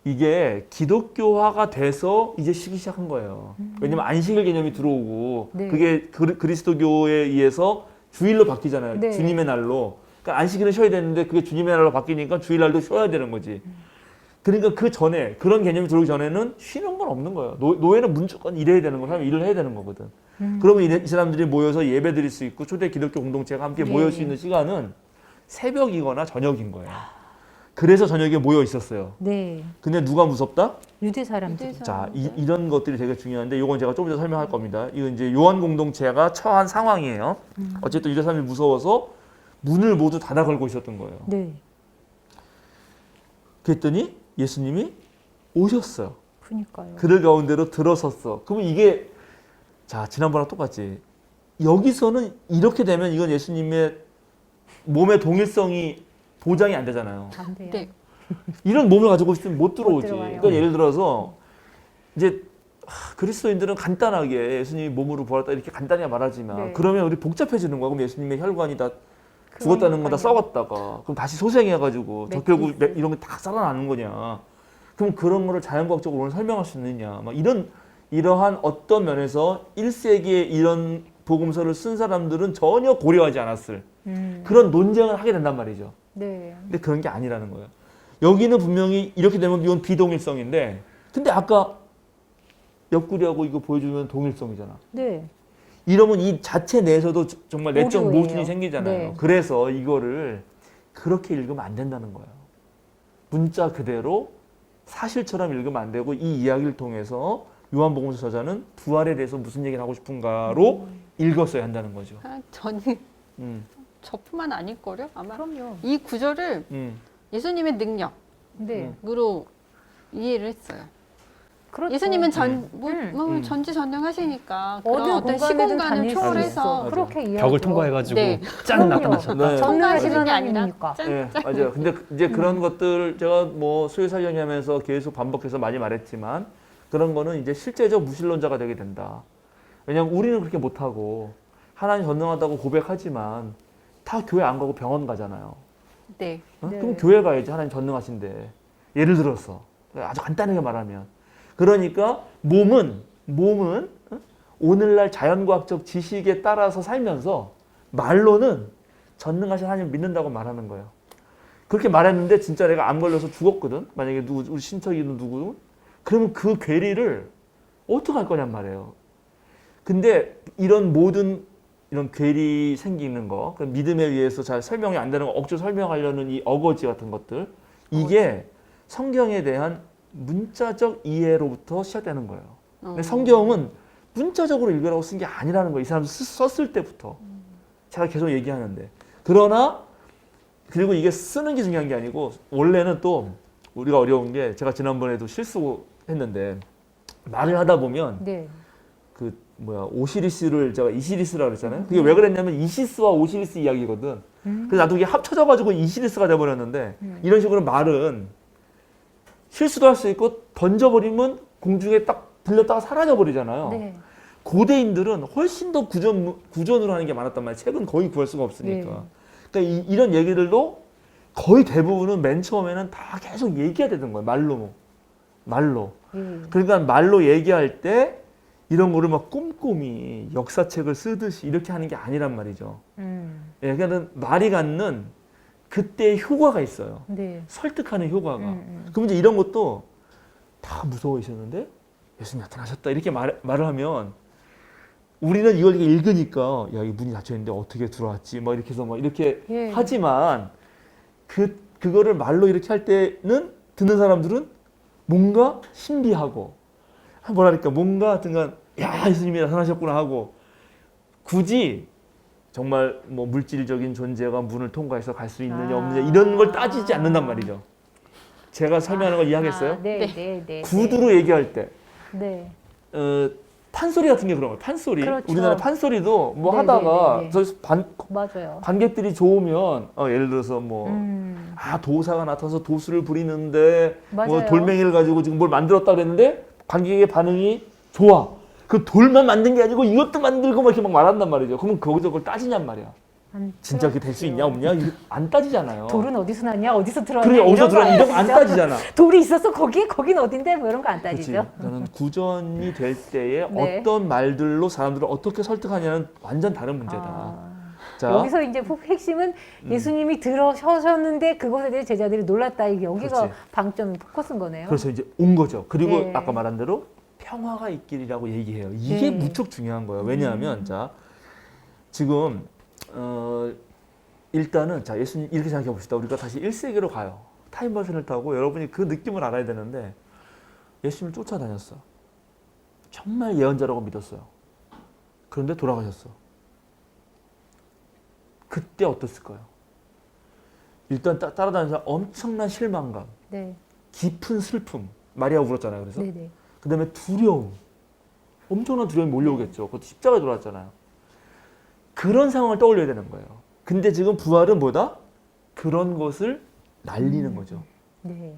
이게 기독교화가 돼서 이제 쉬기 시작한 거예요. 왜냐면 안식일 개념이 들어오고 네. 그게 그리스도교에 의해서 주일로 바뀌잖아요. 네. 주님의 날로. 그러니까 안식일은 쉬어야 되는데 그게 주님의 날로 바뀌니까 주일날도 쉬어야 되는 거지. 그러니까 그 전에 그런 개념이 들어오기 전에는 쉬는 건 없는 거예요. 노예는 무조건 일해야 되는 거, 사람이 일을 해야 되는 거거든. 그러면 이 사람들이 모여서 예배 드릴 수 있고 초대 기독교 공동체가 함께 네. 모일 수 있는 시간은 새벽이거나 저녁인 거예요. 그래서 저녁에 모여 있었어요. 네. 근데 누가 무섭다? 유대 사람들. 유대 자, 사람들. 이런 것들이 되게 중요한데 이건 제가 좀 이따 설명할 겁니다. 이건 이제 요한 공동체가 처한 상황이에요. 어쨌든 유대 사람이 무서워서 문을 모두 닫아 걸고 있었던 거예요. 네. 그랬더니 예수님이 오셨어요. 그러니까요. 그들 가운데로 들어섰어. 그러면 이게 자, 지난번랑 똑같지. 여기서는 이렇게 되면 이건 예수님의 몸의 동일성이 보장이 안 되잖아요. 안 돼요. 네. 이런 몸을 가지고 있으면 못 들어오지. 들어와요. 그러니까 예를 들어서 이제 그리스도인들은 간단하게 예수님이 몸으로 부활했다 이렇게 간단히 말하지만 네. 그러면 우리 복잡해지는 거야. 그럼 예수님의 혈관이 다 죽었다는 건 다 썩었다가 그럼 다시 소생해가지고 저 결국 매트리스. 이런 게 다 살아나는 거냐. 그럼 그런 거를 자연과학적으로 오늘 설명할 수 있느냐. 막 이러한 어떤 면에서 1세기에 이런 복음서를 쓴 사람들은 전혀 고려하지 않았을 그런 논쟁을 하게 된단 말이죠. 네. 근데 그런 게 아니라는 거예요. 여기는 분명히 이렇게 되면 이건 비동일성인데 근데 아까 옆구리하고 이거 보여주면 동일성이잖아. 네. 이러면 이 자체 내에서도 정말 내적 오류예요. 모순이 생기잖아요. 네. 그래서 이거를 그렇게 읽으면 안 된다는 거예요. 문자 그대로 사실처럼 읽으면 안 되고 이 이야기를 통해서 요한복음서 저자는 부활에 대해서 무슨 얘기를 하고 싶은가로 읽었어야 한다는 거죠. 저는 음, 저뿐만 아닐걸요? 아마 그럼요. 이 구절을 예수님의 능력으로 네. 이해를 했어요. 그렇죠. 예수님은 음. 전지전능하시니까 어느 그런 어떤 공간에든 시공간을 다닐 수 초월해서 있어. 그렇게 이해하죠. 벽을 통과해가지고 네. 짠 그럼요. 나타나셨다. 네. 전능하신 통과하시는 게 아니라 하나님이니까. 짠. 예, 맞아요. 근데 이제 그런 것들 제가 뭐 수요사 강의하면서 계속 반복해서 많이 말했지만 그런 거는 이제 실제적 무신론자가 되게 된다. 왜냐하면 우리는 그렇게 못하고 하나님 전능하다고 고백하지만 다 교회 안 가고 병원 가잖아요. 네. 어? 네. 그럼 교회 가야지 하나님 전능하신데. 예를 들어서 아주 간단하게 말하면 그러니까 몸은 어? 오늘날 자연과학적 지식에 따라서 살면서 말로는 전능하신 하나님 믿는다고 말하는 거예요. 그렇게 말했는데 진짜 내가 암 걸려서 죽었거든. 만약에 우리 친척이든 누구 그러면 그 괴리를 어떻게 할 거냔 말이에요. 근데 이런 모든 이런 괴리 생기는 거, 그 믿음에 의해서 잘 설명이 안 되는 거, 억지로 설명하려는 이 어거지 같은 것들, 이게 성경에 대한 문자적 이해로부터 시작되는 거예요. 근데 성경은 문자적으로 읽으라고 쓴 게 아니라는 거예요. 이 사람 썼을 때부터. 제가 계속 얘기하는데. 그러나, 그리고 이게 쓰는 게 중요한 게 아니고, 원래는 또 우리가 어려운 게 제가 지난번에도 실수했는데, 말을 하다 보면 네. 오시리스를 제가 이시리스라고 그랬잖아요. 그게 왜 그랬냐면 이시스와 오시리스 이야기거든. 그래서 나도 이게 합쳐져가지고 이시리스가 돼버렸는데 이런 식으로 말은 실수도 할 수 있고 던져버리면 공중에 딱 불렸다가 사라져버리잖아요. 네. 고대인들은 훨씬 더 구전으로 하는 게 많았단 말이에요. 책은 거의 구할 수가 없으니까. 네. 그러니까 이런 얘기들도 거의 대부분은 맨 처음에는 다 계속 얘기해야 되는 거예요. 말로. 네. 그러니까 말로 얘기할 때 이런 거를 막 꼼꼼히 역사책을 쓰듯이 이렇게 하는 게 아니란 말이죠. 예, 그러니까 말이 갖는 그때의 효과가 있어요. 네. 설득하는 효과가. 그럼 이제 이런 것도 다 무서워하셨는데 예수님 나타나셨다 이렇게 말을 하면 우리는 이걸 이렇게 읽으니까 야, 이 문이 닫혀 있는데 어떻게 들어왔지? 막 이렇게 해서 막 이렇게 예. 하지만 그거를 말로 이렇게 할 때는 듣는 사람들은 뭔가 신비하고 뭐랄까 뭔가 하여튼간 야 예수님이 나타나셨구나 하고 굳이 정말 뭐 물질적인 존재가 문을 통과해서 갈 수 있느냐 없느냐 이런 걸 따지지 않는단 말이죠. 제가 설명하는 걸 이해하겠어요? 네, 네. 네, 네. 구두로 얘기할 때 네. 판소리 같은 게 그런 거예요. 판소리. 그렇죠. 우리나라 판소리도 뭐 네, 하다가 네, 네, 네. 저기서 맞아요. 관객들이 좋으면 예를 들어서 뭐 도사가 나타나서 도수를 부리는데 뭐 맞아요. 돌멩이를 가지고 지금 뭘 만들었다 그랬는데 관객의 반응이 좋아. 그 돌만 만든 게 아니고 이것도 만들고 막 이렇게 막 말한단 말이죠. 그러면 거기서 그걸 따지냔 말이야. 진짜 그게 될 수 있냐 없냐? 이거 안 따지잖아요. 돌은 어디서 났냐? 어디서 들어왔냐? 그래 어디서 이런 거 들어왔냐? 이런 거 안 아니죠? 따지잖아. 돌이 있었어 거기? 거긴 어딘데? 뭐 이런 거 안 그렇지. 따지죠. 저는 구전이 될 때에 네. 어떤 말들로 사람들을 어떻게 설득하냐는 완전 다른 문제다. 아, 자, 여기서 이제 핵심은 예수님이 들어서셨는데 그것에 대해 제자들이 놀랐다. 이게 여기가 그렇지. 방점 포커스인 거네요. 그래서 이제 온 거죠. 그리고 네. 아까 말한 대로 평화가 있기리라고 얘기해요. 이게 네. 무척 중요한 거예요. 왜냐하면 자 지금 일단은 자 예수님 이렇게 생각해 봅시다. 우리가 다시 1세기로 가요. 타임머신을 타고 여러분이 그 느낌을 알아야 되는데 예수님을 쫓아다녔어. 정말 예언자라고 믿었어요. 그런데 돌아가셨어. 그때 어땠을까요? 일단 따라다니면서 엄청난 실망감, 네. 깊은 슬픔. 마리아가 울었잖아요. 그래서 네네. 그 다음에 두려움. 엄청난 두려움이 몰려오겠죠. 그것도 십자가에 돌아왔잖아요. 그런 상황을 떠올려야 되는 거예요. 근데 지금 부활은 뭐다? 그런 것을 날리는 거죠. 네.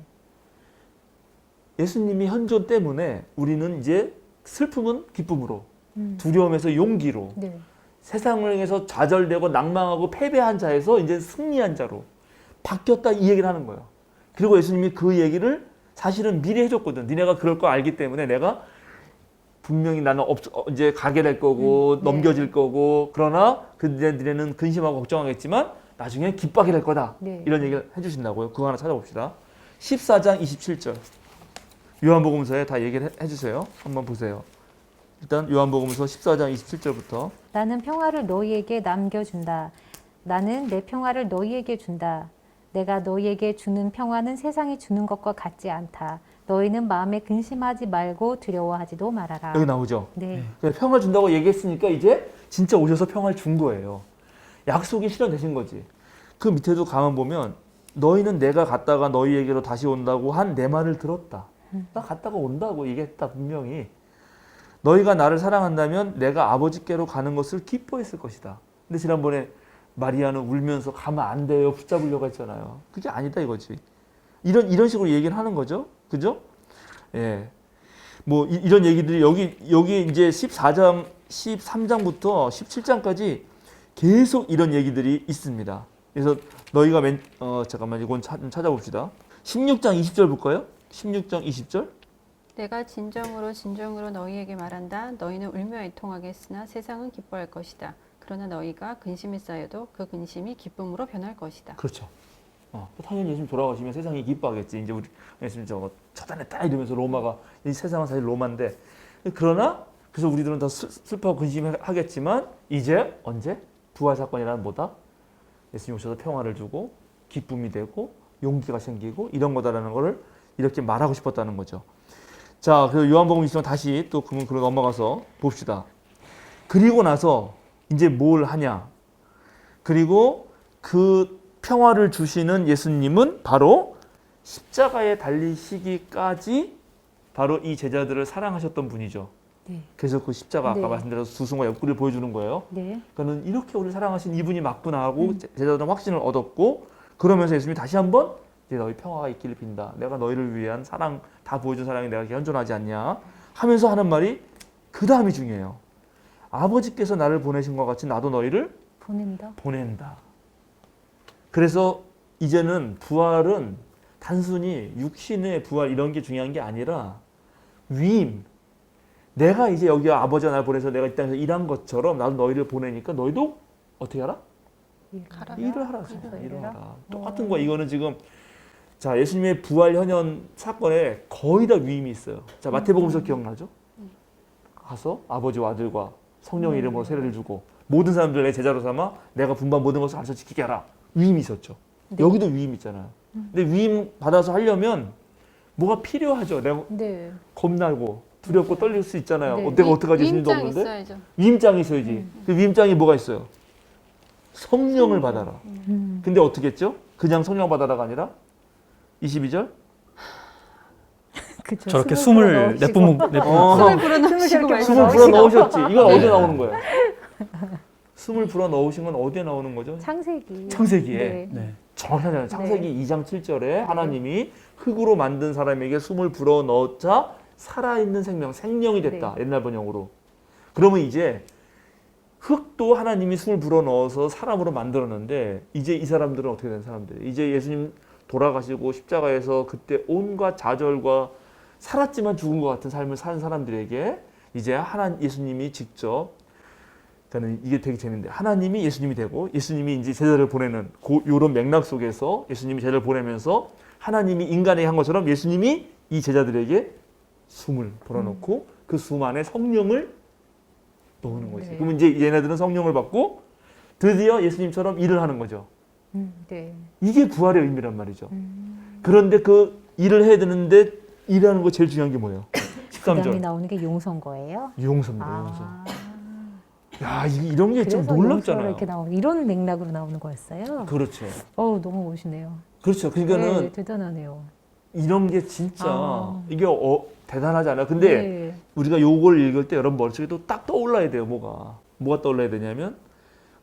예수님이 현존 때문에 우리는 이제 슬픔은 기쁨으로, 두려움에서 용기로, 네. 세상에서 좌절되고 낭망하고 패배한 자에서 이제 승리한 자로 바뀌었다, 이 얘기를 하는 거예요. 그리고 예수님이 그 얘기를 사실은 미리 해줬거든. 니네가 그럴 거 알기 때문에 내가 분명히 나는 이제 가게 될 거고 넘겨질 거고, 그러나 니네는 근심하고 걱정하겠지만 나중에 기뻐하게 될 거다. 네. 이런 얘기를 해주신다고요. 그거 하나 찾아봅시다. 14장 27절. 요한복음서에 다 얘기를 해주세요. 한번 보세요. 일단 요한복음서 14장 27절부터. 나는 평화를 너희에게 남겨준다. 나는 내 평화를 너희에게 준다. 내가 너희에게 주는 평화는 세상이 주는 것과 같지 않다. 너희는 마음에 근심하지 말고 두려워하지도 말아라. 여기 나오죠. 네. 평화를 준다고 얘기했으니까 이제 진짜 오셔서 평화를 준 거예요. 약속이 실현되신 거지. 그 밑에도 가만 보면 너희는 내가 갔다가 너희에게로 다시 온다고 한 내 말을 들었다. 나 갔다가 온다고 얘기했다, 분명히. 너희가 나를 사랑한다면 내가 아버지께로 가는 것을 기뻐했을 것이다. 근데 지난번에 마리아는 울면서 가면 안 돼요, 붙잡으려고 했잖아요. 그게 아니다 이거지. 이런 식으로 얘기를 하는 거죠. 그죠? 예. 뭐 이런 얘기들이 여기 이제 14장, 13장부터 17장까지 계속 이런 얘기들이 있습니다. 그래서 너희가 잠깐만 이건 좀 찾아봅시다. 16장 20절 볼까요? 16장 20절. 내가 진정으로 너희에게 말한다. 너희는 울며 애통하겠으나 세상은 기뻐할 것이다. 그러나 너희가 근심이 쌓여도 그 근심이 기쁨으로 변할 것이다. 그렇죠. 당연히 예수님 돌아가시면 세상이 기뻐하겠지. 이제 우리 예수님 저거 처단했다 이러면서 로마가, 이 세상은 사실 로마인데, 그러나 그래서 우리들은 다 슬퍼하고 근심하겠지만 이제 언제? 부활 사건이란 뭐다? 예수님 오셔서 평화를 주고 기쁨이 되고 용기가 생기고 이런 거다라는 거를 이렇게 말하고 싶었다는 거죠. 자, 그 요한복음 20장 다시 또 그럼 넘어가서 봅시다. 그리고 나서 이제 뭘 하냐? 그리고 그 평화를 주시는 예수님은 바로 십자가에 달리시기까지 바로 이 제자들을 사랑하셨던 분이죠. 네. 그래서 그 십자가 아까 네. 말씀드린 두손과 옆구리를 보여주는 거예요. 네. 그러니까 이렇게 우리를 사랑하신 이분이 맞구나 하고 제자들은 확신을 얻었고, 그러면서 예수님이 다시 한번 이제 너희 평화가 있기를 빈다. 내가 너희를 위한 사랑 다 보여준 사랑이 내가 현존하지 않냐 하면서 하는 말이 그 다음이 중요해요. 아버지께서 나를 보내신 것 같이 나도 너희를 보낸다. 그래서 이제는 부활은 단순히 육신의 부활 이런 게 중요한 게 아니라 위임. 내가 이제 여기 아버지가 나를 보내서 내가 이 땅에서 일한 것처럼 나도 너희를 보내니까 너희도 어떻게 하라? 가라. 일을 하라. 일을 하라. 똑같은 거야. 이거는 지금 자, 예수님의 부활 현현 사건에 거의 다 위임이 있어요. 자, 마태복음서 기억나죠? 가서 아버지와 아들과 성령의 이름으로 세례를 주고 모든 사람들 내 제자로 삼아 내가 분반 모든 것을 가르쳐 지키게 하라. 위임이 있었죠. 네. 여기도 위임 있잖아요. 근데 위임 받아서 하려면 뭐가 필요하죠. 내가 네. 겁나고 두렵고 떨릴 수 있잖아요. 네. 내가 어떡하지? 예수님도 위임장 없는데. 있어야죠. 위임장이 있어야지. 그 위임장이 뭐가 있어요? 성령을 받아라. 근데 어떻게 했죠? 그냥 성령 받아라가 아니라 22절? 그쵸. 저렇게 숨을 숨을 불어넣으시고. 내뿜고 숨을 불어넣으시고 저렇게 말씀. 숨을 불어 넣으셨지. 이건 네. 어디에 나오는 거예요? 숨을 불어 넣으신 건 어디에 나오는 거죠? 창세기. 창세기에. 네. 네. 정확하잖아요. 창세기 2장 7절에 하나님이 흙으로 만든 사람에게 숨을 불어 넣자 살아있는 생명이 됐다. 네. 옛날 번역으로. 그러면 이제 흙도 하나님이 숨을 불어 넣어서 사람으로 만들었는데 이제 이 사람들은 어떻게 된 사람들이에요? 이제 예수님 돌아가시고 십자가에서 그때 온갖 좌절과 살았지만 죽은 것 같은 삶을 사는 사람들에게 이제 예수님이 직접, 저는 이게 되게 재밌는데, 하나님이 예수님이 되고 예수님이 이제 제자를 보내는 이런 맥락 속에서 예수님이 제자를 보내면서 하나님이 인간에게 한 것처럼 예수님이 이 제자들에게 숨을 불어넣고 그 숨 안에 성령을 넣는 거지. 네. 그러면 이제 얘네들은 성령을 받고 드디어 예수님처럼 일을 하는 거죠. 네. 이게 부활의 의미란 말이죠. 그런데 그 일을 해야 되는데 일하는 거 제일 중요한 게 뭐예요? 그 다음에 13절. 나오는 게 용서인 거예요? 용서입니다. 용서. 아, 야, 이런 게 좀 그래서 용서가 놀랍잖아요. 이렇게 나오는 이런 맥락으로 나오는 거였어요. 그렇죠. 너무 멋있네요. 그렇죠. 그러니까는 네, 대단하네요. 이런 게 진짜 아. 이게 대단하지 않아요? 근데 네. 우리가 요걸 읽을 때 여러분 머릿속에도 딱 떠올라야 돼요. 뭐가 떠올라야 되냐면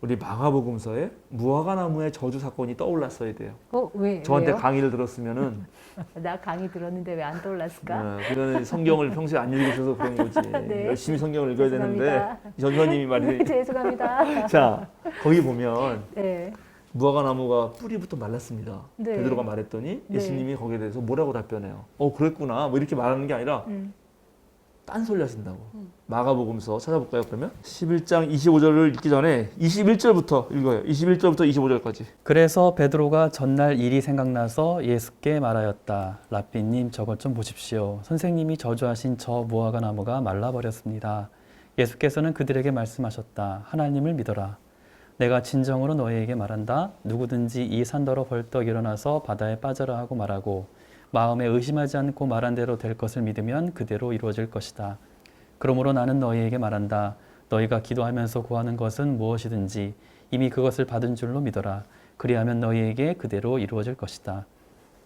우리 마가복음서에 무화과 나무의 저주 사건이 떠올랐어야 돼요. 왜? 저한테 왜요? 강의를 들었으면은 나 강의 들었는데 왜 안 떠올랐을까? 그거는 성경을 평소에 안 읽으셔서 그런 거지. 네. 열심히 성경을 읽어야 되는데 죄송합니다. 전사님이 말이 죄송합니다. 자 거기 보면 네. 무화과 나무가 뿌리부터 말랐습니다. 네. 베드로가 말했더니 네. 예수님이 거기에 대해서 뭐라고 답변해요? 그랬구나. 뭐 이렇게 말하는 게 아니라 딴소리 하신다고. 마가복음서 찾아볼까요? 그러면 11장 25절을 읽기 전에 21절부터 읽어요. 21절부터 25절까지. 그래서 베드로가 전날 일이 생각나서 예수께 말하였다. 랍비님 저것 좀 보십시오. 선생님이 저주하신 저 무화과 나무가 말라버렸습니다. 예수께서는 그들에게 말씀하셨다. 하나님을 믿어라. 내가 진정으로 너희에게 말한다. 누구든지 이 산더러 벌떡 일어나서 바다에 빠져라 하고 말하고 마음에 의심하지 않고 말한 대로 될 것을 믿으면 그대로 이루어질 것이다. 그러므로 나는 너희에게 말한다. 너희가 기도하면서 구하는 것은 무엇이든지 이미 그것을 받은 줄로 믿어라. 그리하면 너희에게 그대로 이루어질 것이다.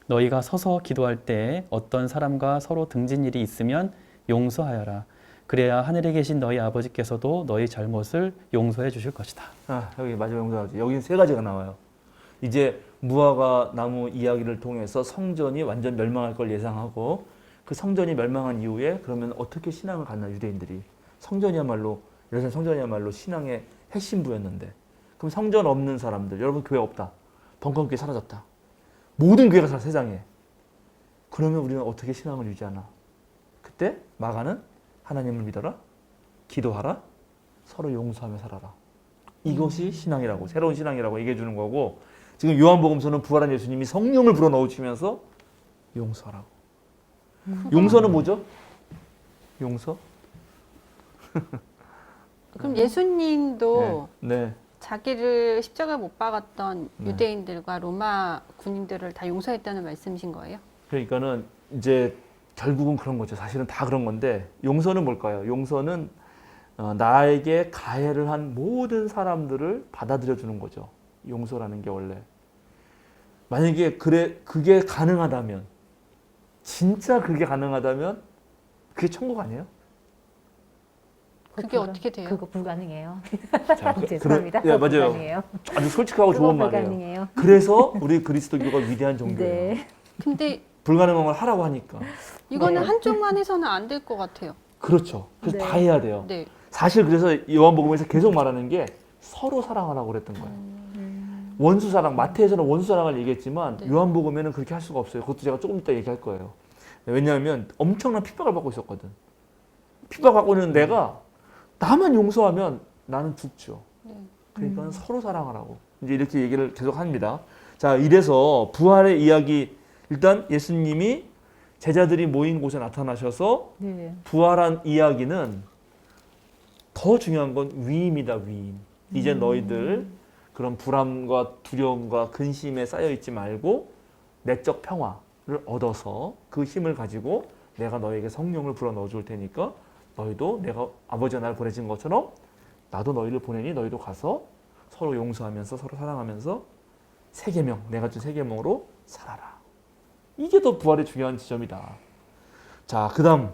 너희가 서서 기도할 때 어떤 사람과 서로 등진 일이 있으면 용서하여라. 그래야 하늘에 계신 너희 아버지께서도 너희 잘못을 용서해 주실 것이다. 여기 마지막 용서하지. 여기는 세 가지가 나와요. 이제 무화과 나무 이야기를 통해서 성전이 완전 멸망할 걸 예상하고 그 성전이 멸망한 이후에 그러면 어떻게 신앙을 갖나 유대인들이 예루살렘 성전이야말로 신앙의 핵심부였는데 그럼 성전 없는 사람들 여러분 교회 없다. 벙커교회 사라졌다. 모든 교회가 다 세상에. 그러면 우리는 어떻게 신앙을 유지하나? 그때 마가는 하나님을 믿어라, 기도하라, 서로 용서하며 살아라. 이것이 신앙이라고 새로운 신앙이라고 얘기해 주는 거고 지금 요한복음서는 부활한 예수님이 성령을 불어넣으시면서 용서하라고. 용서는 뭐죠? 용서? 그럼 예수님도 네. 자기를 십자가 못 박았던 네. 유대인들과 로마 군인들을 다 용서했다는 말씀이신 거예요? 그러니까는 이제 결국은 그런 거죠. 사실은 다 그런 건데 용서는 뭘까요? 용서는 나에게 가해를 한 모든 사람들을 받아들여 주는 거죠. 용서라는 게 원래. 만약에 그게 가능하다면 진짜 그게 가능하다면 그게 천국 아니에요? 그게 어떻게 돼요? 그거 불가능해요. 자, 죄송합니다. 예, 그거 맞아요. 불가능해요. 아주 솔직하고 그거 좋은 말이에요. 불가능해요. 그래서 우리 그리스도교가 위대한 종교예요. 네. 근데 불가능한 걸 하라고 하니까. 이거는 네. 한쪽만 해서는 안 될 것 같아요. 그렇죠. 그래서 네. 다 해야 돼요. 네. 사실 그래서 요한복음에서 계속 말하는 게 서로 사랑하라고 그랬던 거예요. 원수 사랑, 마태에서는 원수 사랑을 얘기했지만 네. 요한복음에는 그렇게 할 수가 없어요. 그것도 제가 조금 이따 얘기할 거예요. 왜냐하면 엄청난 핍박을 받고 있었거든. 핍박받고 있는 내가 나만 용서하면 나는 죽죠. 네. 그러니까 서로 사랑하라고. 이제 이렇게 얘기를 계속 합니다. 자, 이래서 부활의 이야기, 일단 예수님이 제자들이 모인 곳에 나타나셔서 네. 부활한 이야기는 더 중요한 건 위임이다, 위임. 이제 너희들 그런 불안과 두려움과 근심에 쌓여 있지 말고 내적 평화를 얻어서 그 힘을 가지고 내가 너에게 성령을 불어 넣어 줄 테니까 너희도 내가 아버지가 나를 보내신 것처럼 나도 너희를 보내니 너희도 가서 서로 용서하면서 서로 사랑하면서 세계명, 내가 준 세계명으로 살아라. 이게 더 부활의 중요한 지점이다. 자, 그다음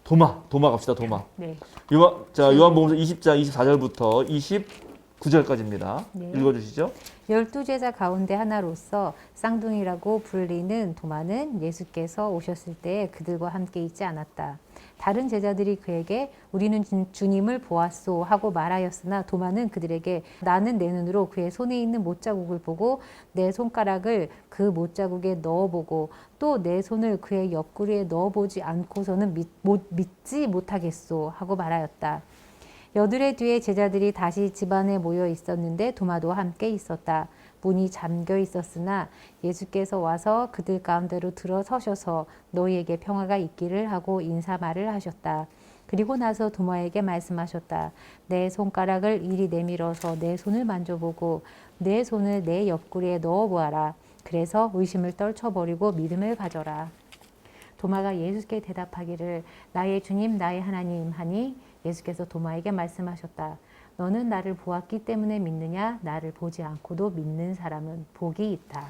도마 갑시다. 도마. 네. 요한복음서 20장 24절부터 29절까지입니다. 네. 읽어주시죠. 12제자 가운데 하나로서 쌍둥이라고 불리는 도마는 예수께서 오셨을 때 그들과 함께 있지 않았다. 다른 제자들이 그에게 우리는 주님을 보았소 하고 말하였으나 도마는 그들에게 나는 내 눈으로 그의 손에 있는 못자국을 보고 내 손가락을 그 못자국에 넣어보고 또 내 손을 그의 옆구리에 넣어보지 않고서는 믿지 못하겠소 하고 말하였다. 여드레 뒤에 제자들이 다시 집안에 모여 있었는데 도마도 함께 있었다. 문이 잠겨 있었으나 예수께서 와서 그들 가운데로 들어서셔서 너희에게 평화가 있기를 하고 인사말을 하셨다. 그리고 나서 도마에게 말씀하셨다. 내 손가락을 이리 내밀어서 내 손을 만져보고 내 손을 내 옆구리에 넣어보아라. 그래서 의심을 떨쳐버리고 믿음을 가져라. 도마가 예수께 대답하기를 나의 주님 나의 하나님 하니 예수께서 도마에게 말씀하셨다. 너는 나를 보았기 때문에 믿느냐? 나를 보지 않고도 믿는 사람은 복이 있다.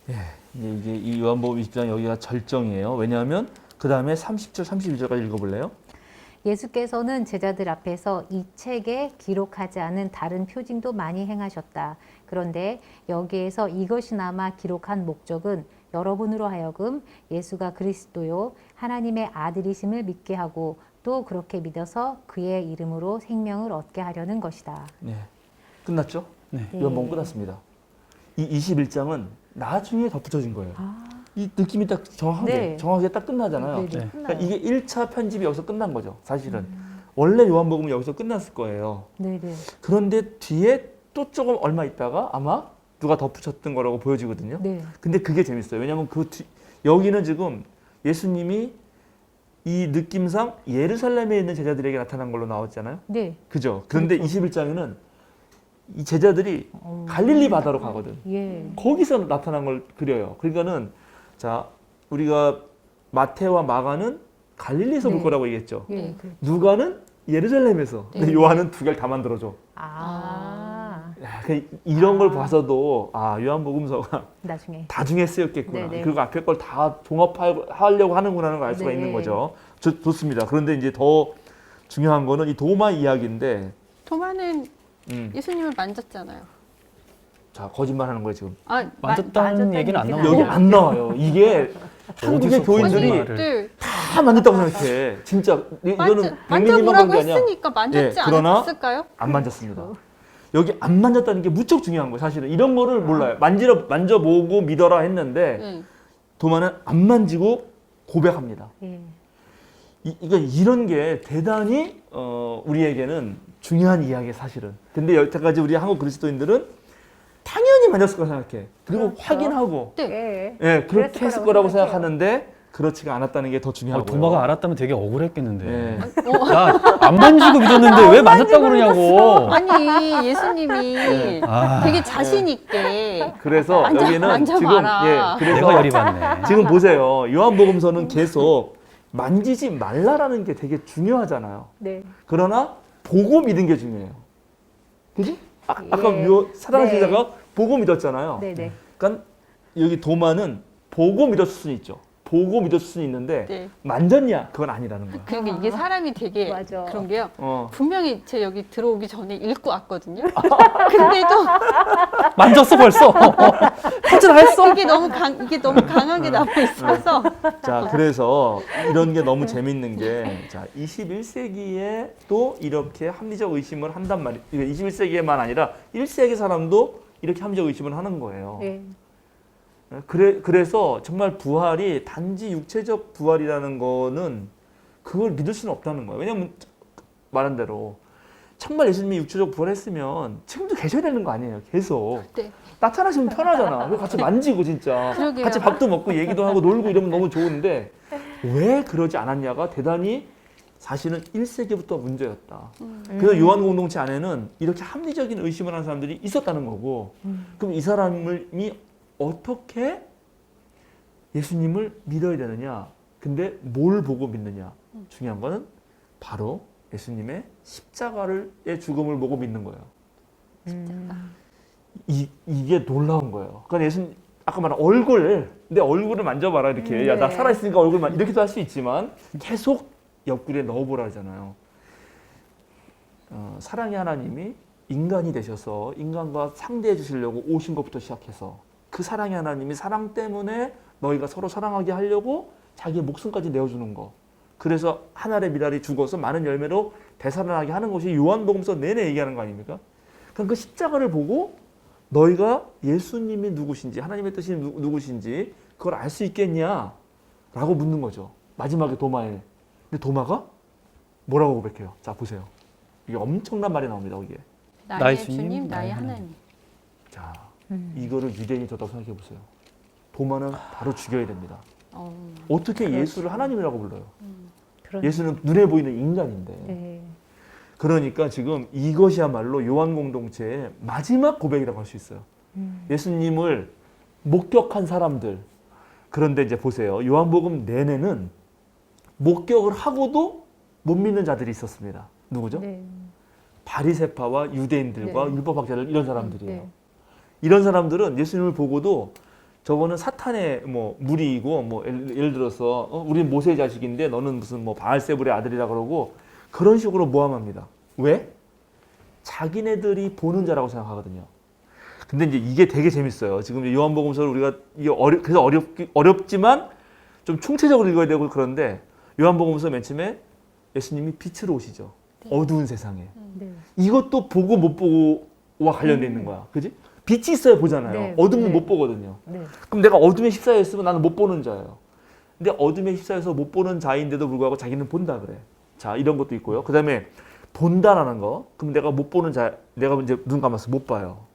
예, 이게 이 요한복음 20장 여기가 절정이에요. 왜냐하면 그 다음에 30절, 31절까지 읽어볼래요? 예수께서는 제자들 앞에서 이 책에 기록하지 않은 다른 표징도 많이 행하셨다. 그런데 여기에서 이것이나마 기록한 목적은 여러분으로 하여금 예수가 그리스도요 하나님의 아들이심을 믿게 하고 또 그렇게 믿어서 그의 이름으로 생명을 얻게 하려는 것이다. 네, 끝났죠? 네. 요한복음 끝났습니다. 이 21장은 나중에 덧붙여진 거예요. 이 느낌이 딱 정확하게 딱 끝나잖아요. 네, 네, 네. 끝나요. 그러니까 이게 1차 편집이 여기서 끝난 거죠, 사실은. 원래 요한복음은 여기서 끝났을 거예요. 네, 네. 그런데 뒤에 또 조금 얼마 있다가 아마 누가 덧붙였던 거라고 보여지거든요. 네. 근데 그게 재밌어요. 왜냐하면 여기는 지금 예수님이 이 느낌상 예루살렘에 있는 제자들에게 나타난 걸로 나왔잖아요. 네. 그죠? 그런데 그렇죠. 21장에는 이 제자들이 갈릴리 바다로 가거든. 예. 거기서 나타난 걸 그려요. 그러니까는 자 우리가 마태와 마가는 갈릴리에서 볼 네. 거라고 얘기했죠. 예. 네. 누가는 예루살렘에서. 근데 네. 요한은 두 개를 다 만들어줘. 야, 이런 걸 봐서도 요한복음서가 나중에. 나중에 쓰였겠구나. 네네. 그리고 앞에 걸 다 종합하려고 하는구나는 걸 알 수가 네. 있는 거죠. 좋습니다. 그런데 이제 더 중요한 거는 이 도마 이야기인데, 도마는 음, 예수님을 만졌잖아요. 자 거짓말하는 거예요 지금. 아, 만졌다는 얘기는 안 나와요. 여기 안 나와요. 이게 한국의 어디서 교인들이 거짓말을. 네. 다 만졌다고 생각해. 진짜 이거는 백민님만 그런 만져보라고 게 아니야. 했으니까 만졌지 예, 그러나 않았을까요? 안 만졌습니다. 여기 안 만졌다는 게 무척 중요한 거예요. 사실은 이런 거를 몰라요. 만져보고 믿어라 했는데 네. 도마는 안 만지고 고백합니다. 예. 그러니까 이런 게 대단히 우리에게는 중요한 이야기예요, 사실은. 근데 여태까지 우리 한국 그리스도인들은 당연히 만졌을 거라 생각해. 그리고 그렇죠. 확인하고, 예. 예, 그렇게 그랬을 했을 거라고 거라고 생각하는데 그렇지가 않았다는 게 더 중요하고요. 도마가 알았다면 되게 억울했겠는데. 예. 나 안 만지고 믿었는데 왜 만졌다고 그러냐고. 아니 예수님이 아, 되게 자신 있게 그래서 여기는 지금 만져봐라. 그래서 내가 열이 받네. 지금 보세요. 요한복음서는 계속 만지지 말라라는 게 되게 중요하잖아요. 네. 그러나 보고 믿은 게 중요해요. 그지? 아까 예. 사랑하는 네. 제자가 보고 믿었잖아요. 네, 네. 그러니까 여기 도마는 보고 믿었을 수는 있죠. 보고 믿었을 수는 있는데 네. 만졌냐? 그건 아니라는 거야. 그러니까 이게 사람이 되게 맞아. 그런 게요. 어. 분명히 제 여기 들어오기 전에 읽고 왔거든요. 근데도 만졌어 벌써. 터치를 했어. 이게 너무 강하게 남아 있어서 자, 그래서 이런 게 너무 재밌는 게, 자, 21세기에 또 이렇게 합리적 의심을 한단 말이에요. 21세기에만 아니라 1세기 사람도 이렇게 합리적 의심을 하는 거예요. 예. 그래서 정말 부활이 단지 육체적 부활이라는 거는 그걸 믿을 수는 없다는 거예요. 왜냐하면 말한 대로 정말 예수님이 육체적 부활했으면 지금도 계셔야 되는 거 아니에요. 계속. 네. 나타나시면 편하잖아. 그리고 같이 만지고 진짜. 그러게요. 같이 밥도 먹고 얘기도 하고 놀고 이러면 너무 좋은데 왜 그러지 않았냐가 대단히 사실은 1세기부터 문제였다. 그래서 요한 공동체 안에는 이렇게 합리적인 의심을 하는 사람들이 있었다는 거고 그럼 이 사람이 어떻게 예수님을 믿어야 되느냐? 근데 뭘 보고 믿느냐? 중요한 거는 바로 예수님의 십자가의 죽음을 보고 믿는 거예요. 이게 놀라운 거예요. 그러니까 예수님 아까 말한 내 얼굴을 만져봐라 이렇게 야 나 네. 살아있으니까 얼굴만 이렇게도 할 수 있지만 계속 옆구리에 넣어보라 하잖아요. 사랑의 하나님이 인간이 되셔서 인간과 상대해 주시려고 오신 것부터 시작해서 그 사랑의 하나님이 사랑 때문에 너희가 서로 사랑하게 하려고 자기의 목숨까지 내어주는 거. 그래서 한 알의 미랄이 죽어서 많은 열매로 되살아나게 하는 것이 요한복음서 내내 얘기하는 거 아닙니까? 그럼 그 십자가를 보고 너희가 예수님이 누구신지 하나님의 뜻이 누구신지 그걸 알 수 있겠냐? 라고 묻는 거죠. 마지막에 도마에. 근데 도마가 뭐라고 고백해요? 자 보세요. 이게 엄청난 말이 나옵니다. 이게. 나의 주님, 나의 하나님. 자 이거를 유대인이 줬다고 생각해 보세요. 도마는 바로 죽여야 됩니다. 어떻게 예수를 하나님이라고 불러요? 그런. 예수는 눈에 보이는 인간인데. 네. 그러니까 지금 이것이야말로 요한 공동체의 마지막 고백이라고 할 수 있어요. 예수님을 목격한 사람들. 그런데 이제 보세요. 요한복음 내내는 목격을 하고도 못 믿는 자들이 있었습니다. 누구죠? 네. 바리새파와 유대인들과 네. 율법학자들 이런 사람들이에요. 네. 이런 사람들은 예수님을 보고도 저거는 사탄의 뭐 무리이고 뭐 예를 들어서 우리는 모세의 자식인데 너는 무슨 뭐 바알세불의 아들이라 그러고 그런 식으로 모함합니다. 왜? 자기네들이 보는 자라고 생각하거든요. 근데 이제 이게 되게 재밌어요. 지금 요한복음서를 우리가 이게 그래서 어렵지만 좀 총체적으로 읽어야 되고 그런데 요한복음서 맨 처음에 예수님이 빛으로 오시죠. 어두운 세상에. 네. 이것도 보고 못 보고와 관련돼 있는 거야. 그지? 빛이 있어야 보잖아요. 네, 어둠은 네. 못 보거든요. 네. 그럼 내가 어둠에 휩싸여 있으면 나는 못 보는 자예요. 근데 어둠에 휩싸여서 못 보는 자인데도 불구하고 자기는 본다 그래. 자, 이런 것도 있고요. 그다음에 본다라는 거. 그럼 내가 못 보는 자, 내가 이제 눈 감아서 못 봐요.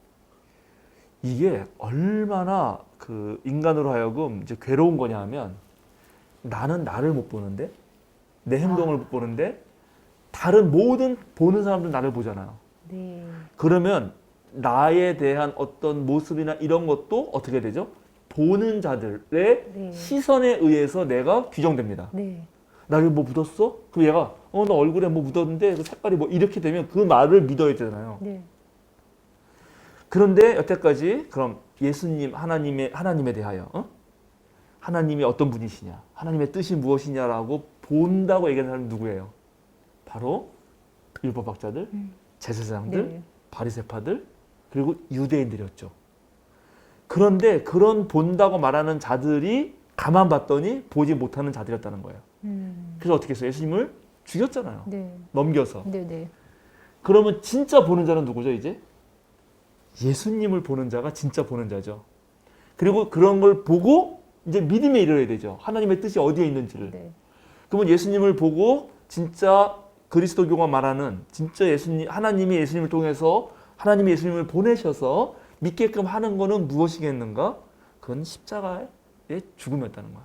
이게 얼마나 그 인간으로 하여금 이제 괴로운 거냐 하면 나는 나를 못 보는데 내 행동을 못 보는데 다른 모든 보는 사람들은 나를 보잖아요. 네. 그러면 나에 대한 어떤 모습이나 이런 것도 어떻게 되죠? 보는 자들의 네. 시선에 의해서 내가 규정됩니다. 네. 나 여기 뭐 묻었어? 그럼 얘가 나 얼굴에 뭐 묻었는데 그 색깔이 뭐 이렇게 되면 그 말을 믿어야 되잖아요. 네. 그런데 여태까지 그럼 예수님 하나님에 대하여 하나님이 어떤 분이시냐, 하나님의 뜻이 무엇이냐라고 본다고 얘기하는 사람이 누구예요? 바로 율법학자들, 제사장들, 네. 바리새파들 그리고 유대인들이었죠. 그런데 그런 본다고 말하는 자들이 가만 봤더니 보지 못하는 자들이었다는 거예요. 그래서 어떻게 했어요? 예수님을 죽였잖아요. 네. 넘겨서. 네. 네. 그러면 진짜 보는 자는 누구죠, 이제? 예수님을 보는 자가 진짜 보는 자죠. 그리고 그런 걸 보고 이제 믿음에 이르러야 되죠. 하나님의 뜻이 어디에 있는지를. 네. 그러면 예수님을 보고 진짜 그리스도교가 말하는 진짜 하나님이 예수님을 통해서 하나님이 예수님을 보내셔서 믿게끔 하는 거는 무엇이겠는가? 그건 십자가의 죽음이었다는 거야.